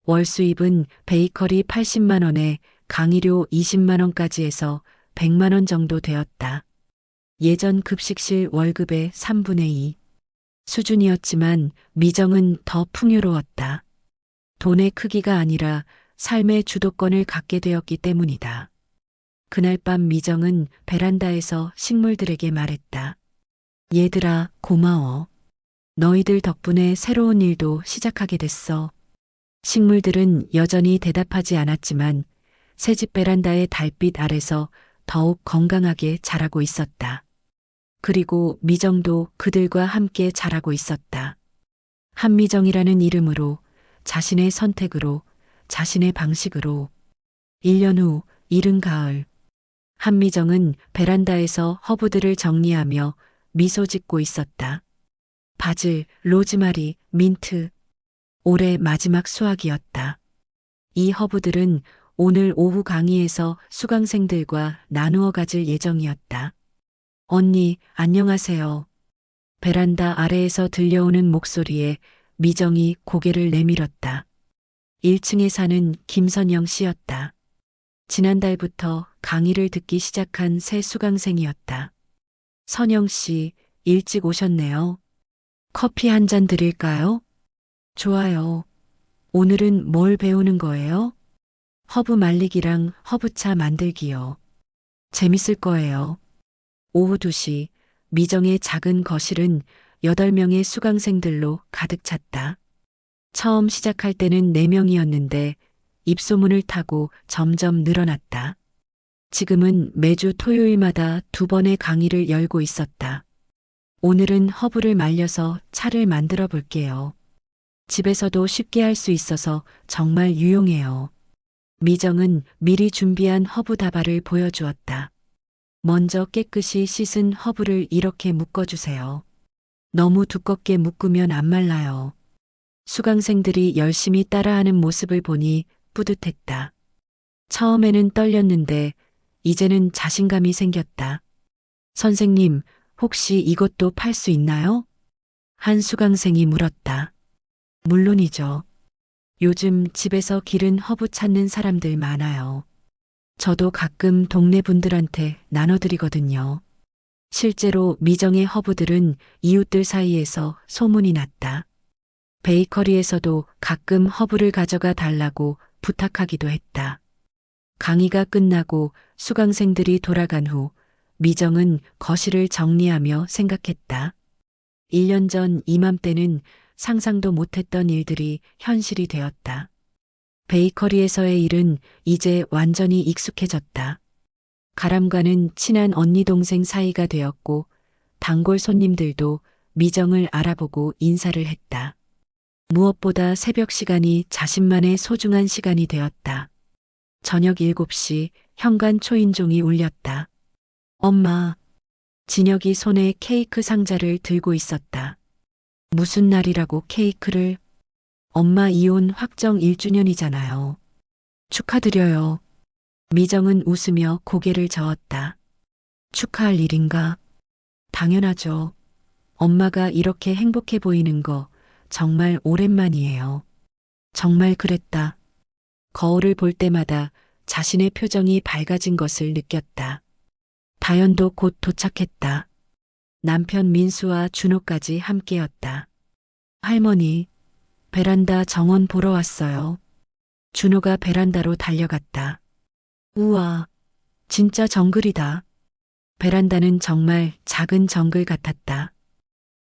월 수입은 베이커리 80만 원에 강의료 20만 원까지 해서 100만 원 정도 되었다. 예전 급식실 월급의 3분의 2 수준이었지만 미정은 더 풍요로웠다. 돈의 크기가 아니라 삶의 주도권을 갖게 되었기 때문이다. 그날 밤 미정은 베란다에서 식물들에게 말했다. 얘들아, 고마워. 너희들 덕분에 새로운 일도 시작하게 됐어. 식물들은 여전히 대답하지 않았지만 새집 베란다의 달빛 아래서 더욱 건강하게 자라고 있었다. 그리고 미정도 그들과 함께 자라고 있었다. 한미정이라는 이름으로, 자신의 선택으로, 자신의 방식으로. 1년 후 이른 가을. 한미정은 베란다에서 허브들을 정리하며 미소 짓고 있었다. 바질, 로즈마리, 민트. 올해 마지막 수확이었다. 이 허브들은 오늘 오후 강의에서 수강생들과 나누어 가질 예정이었다. 언니, 안녕하세요. 베란다 아래에서 들려오는 목소리에 미정이 고개를 내밀었다. 1층에 사는 김선영 씨였다. 지난달부터 강의를 듣기 시작한 새 수강생이었다. 선영 씨, 일찍 오셨네요. 커피 한 잔 드릴까요? 좋아요. 오늘은 뭘 배우는 거예요? 허브 말리기랑 허브차 만들기요. 재밌을 거예요. 오후 2시, 미정의 작은 거실은 8명의 수강생들로 가득 찼다. 처음 시작할 때는 4명이었는데 입소문을 타고 점점 늘어났다. 지금은 매주 토요일마다 2번의 강의를 열고 있었다. 오늘은 허브를 말려서 차를 만들어 볼게요. 집에서도 쉽게 할 수 있어서 정말 유용해요. 미정은 미리 준비한 허브 다발을 보여주었다. 먼저 깨끗이 씻은 허브를 이렇게 묶어주세요. 너무 두껍게 묶으면 안 말라요. 수강생들이 열심히 따라하는 모습을 보니 뿌듯했다. 처음에는 떨렸는데 이제는 자신감이 생겼다. 선생님, 혹시 이것도 팔 수 있나요? 한 수강생이 물었다. 물론이죠. 요즘 집에서 기른 허브 찾는 사람들 많아요. 저도 가끔 동네 분들한테 나눠드리거든요. 실제로 미정의 허브들은 이웃들 사이에서 소문이 났다. 베이커리에서도 가끔 허브를 가져가 달라고 부탁하기도 했다. 강의가 끝나고 수강생들이 돌아간 후 미정은 거실을 정리하며 생각했다. 1년 전 이맘때는 상상도 못했던 일들이 현실이 되었다. 베이커리에서의 일은 이제 완전히 익숙해졌다. 가람과는 친한 언니 동생 사이가 되었고 단골 손님들도 미정을 알아보고 인사를 했다. 무엇보다 새벽 시간이 자신만의 소중한 시간이 되었다. 저녁 7시 현관 초인종이 울렸다. 엄마. 진혁이 손에 케이크 상자를 들고 있었다. 무슨 날이라고 케이크를? 엄마 이혼 확정 1주년이잖아요. 축하드려요. 미정은 웃으며 고개를 저었다. 축하할 일인가? 당연하죠. 엄마가 이렇게 행복해 보이는 거 정말 오랜만이에요. 정말 그랬다. 거울을 볼 때마다 자신의 표정이 밝아진 것을 느꼈다. 다현도 곧 도착했다. 남편 민수와 준호까지 함께였다. 할머니, 베란다 정원 보러 왔어요. 준호가 베란다로 달려갔다. 우와, 진짜 정글이다. 베란다는 정말 작은 정글 같았다.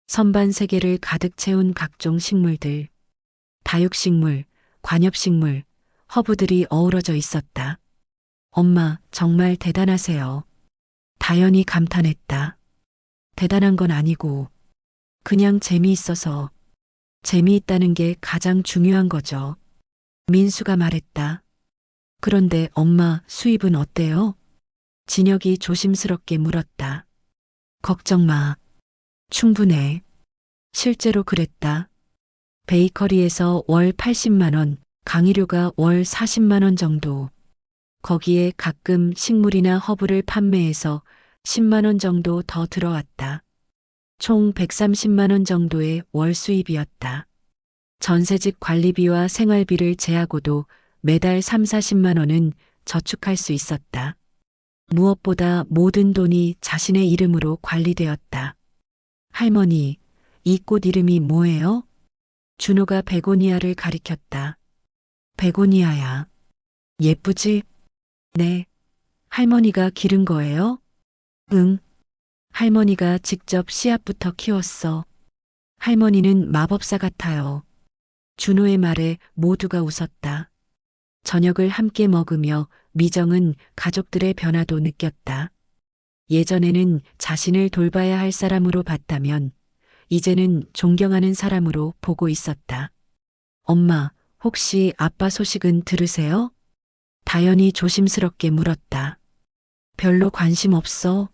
선반 3개를 가득 채운 각종 식물들, 다육식물, 관엽식물, 허브들이 어우러져 있었다. 엄마, 정말 대단하세요. 다현이 감탄했다. 대단한 건 아니고, 그냥 재미있어서. 재미있다는 게 가장 중요한 거죠. 민수가 말했다. 그런데 엄마 수입은 어때요? 진혁이 조심스럽게 물었다. 걱정 마. 충분해. 실제로 그랬다. 베이커리에서 월 80만 원, 강의료가 월 40만 원 정도. 거기에 가끔 식물이나 허브를 판매해서 10만 원 정도 더 들어왔다. 총 130만 원 정도의 월 수입이었다. 전세집 관리비와 생활비를 제하고도 매달 3, 40만 원은 저축할 수 있었다. 무엇보다 모든 돈이 자신의 이름으로 관리되었다. 할머니, 이 꽃 이름이 뭐예요? 준호가 베고니아를 가리켰다. 베고니아야. 예쁘지? 네. 할머니가 기른 거예요? 응. 할머니가 직접 씨앗부터 키웠어. 할머니는 마법사 같아요. 준호의 말에 모두가 웃었다. 저녁을 함께 먹으며 미정은 가족들의 변화도 느꼈다. 예전에는 자신을 돌봐야 할 사람으로 봤다면 이제는 존경하는 사람으로 보고 있었다. 엄마, 혹시 아빠 소식은 들으세요? 다현이 조심스럽게 물었다. 별로 관심 없어.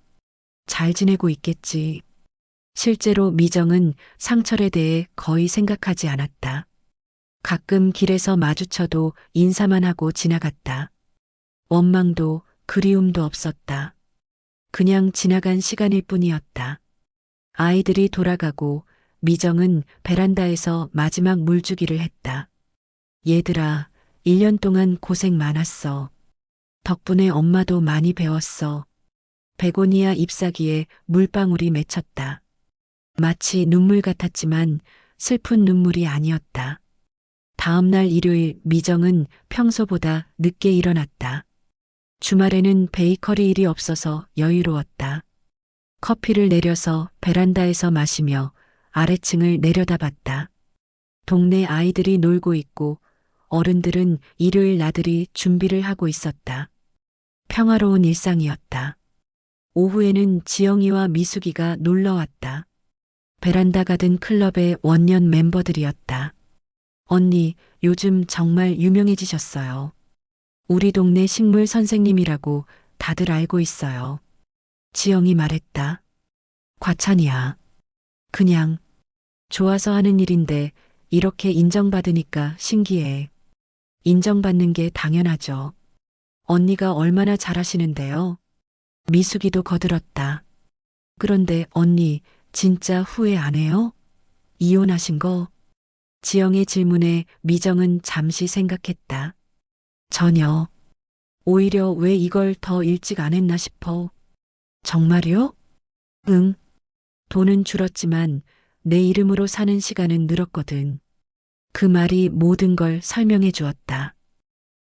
잘 지내고 있겠지. 실제로 미정은 상철에 대해 거의 생각하지 않았다. 가끔 길에서 마주쳐도 인사만 하고 지나갔다. 원망도 그리움도 없었다. 그냥 지나간 시간일 뿐이었다. 아이들이 돌아가고 미정은 베란다에서 마지막 물주기를 했다. 얘들아, 1년 동안 고생 많았어. 덕분에 엄마도 많이 배웠어. 베고니아 잎사귀에 물방울이 맺혔다. 마치 눈물 같았지만 슬픈 눈물이 아니었다. 다음 날 일요일 미정은 평소보다 늦게 일어났다. 주말에는 베이커리 일이 없어서 여유로웠다. 커피를 내려서 베란다에서 마시며 아래층을 내려다봤다. 동네 아이들이 놀고 있고 어른들은 일요일 나들이 준비를 하고 있었다. 평화로운 일상이었다. 오후에는 지영이와 미숙이가 놀러 왔다. 베란다 가든 클럽의 원년 멤버들이었다. 언니, 요즘 정말 유명해지셨어요. 우리 동네 식물 선생님이라고 다들 알고 있어요. 지영이 말했다. 과찬이야. 그냥 좋아서 하는 일인데 이렇게 인정받으니까 신기해. 인정받는 게 당연하죠. 언니가 얼마나 잘하시는데요. 미숙이도 거들었다. 그런데 언니 진짜 후회 안 해요? 이혼하신 거? 지영의 질문에 미정은 잠시 생각했다. 전혀. 오히려 왜 이걸 더 일찍 안 했나 싶어. 정말요? 응. 돈은 줄었지만 내 이름으로 사는 시간은 늘었거든. 그 말이 모든 걸 설명해 주었다.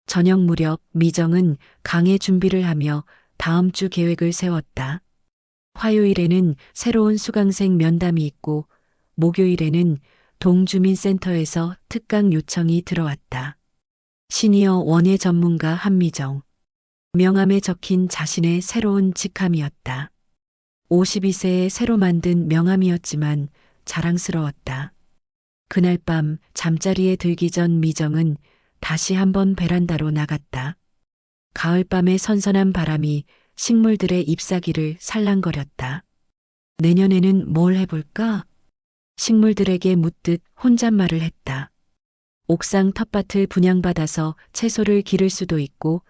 저녁 무렵 미정은 강의 준비를 하며 다음 주 계획을 세웠다. 화요일에는 새로운 수강생 면담이 있고 목요일에는 동주민센터에서 특강 요청이 들어왔다. 시니어 원예 전문가 한미정. 명함에 적힌 자신의 새로운 직함이었다. 52세에 새로 만든 명함이었지만 자랑스러웠다. 그날 밤 잠자리에 들기 전 미정은 다시 한번 베란다로 나갔다. 가을밤의 선선한 바람이 식물들의 잎사귀를 살랑거렸다. 내년에는 뭘 해볼까? 식물들에게 묻듯 혼잣말을 했다. 옥상 텃밭을 분양받아서 채소를 기를 수도 있고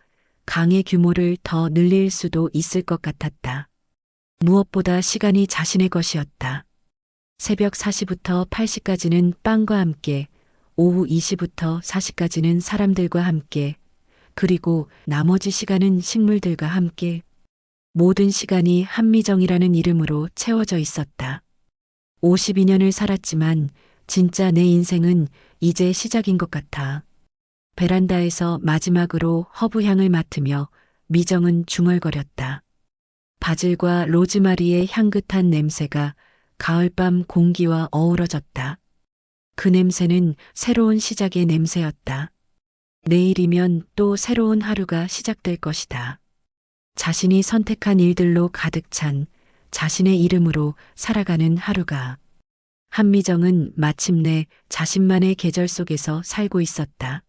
강의 규모를 더 늘릴 수도 있을 것 같았다. 무엇보다 시간이 자신의 것이었다. 새벽 4시부터 8시까지는 빵과 함께, 오후 2시부터 4시까지는 사람들과 함께, 그리고 나머지 시간은 식물들과 함께. 모든 시간이 한미정이라는 이름으로 채워져 있었다. 52년을 살았지만 진짜 내 인생은 이제 시작인 것 같아. 베란다에서 마지막으로 허브향을 맡으며 미정은 중얼거렸다. 바질과 로즈마리의 향긋한 냄새가 가을밤 공기와 어우러졌다. 그 냄새는 새로운 시작의 냄새였다. 내일이면 또 새로운 하루가 시작될 것이다. 자신이 선택한 일들로 가득 찬 자신의 이름으로 살아가는 하루가. 한미정은 마침내 자신만의 계절 속에서 살고 있었다.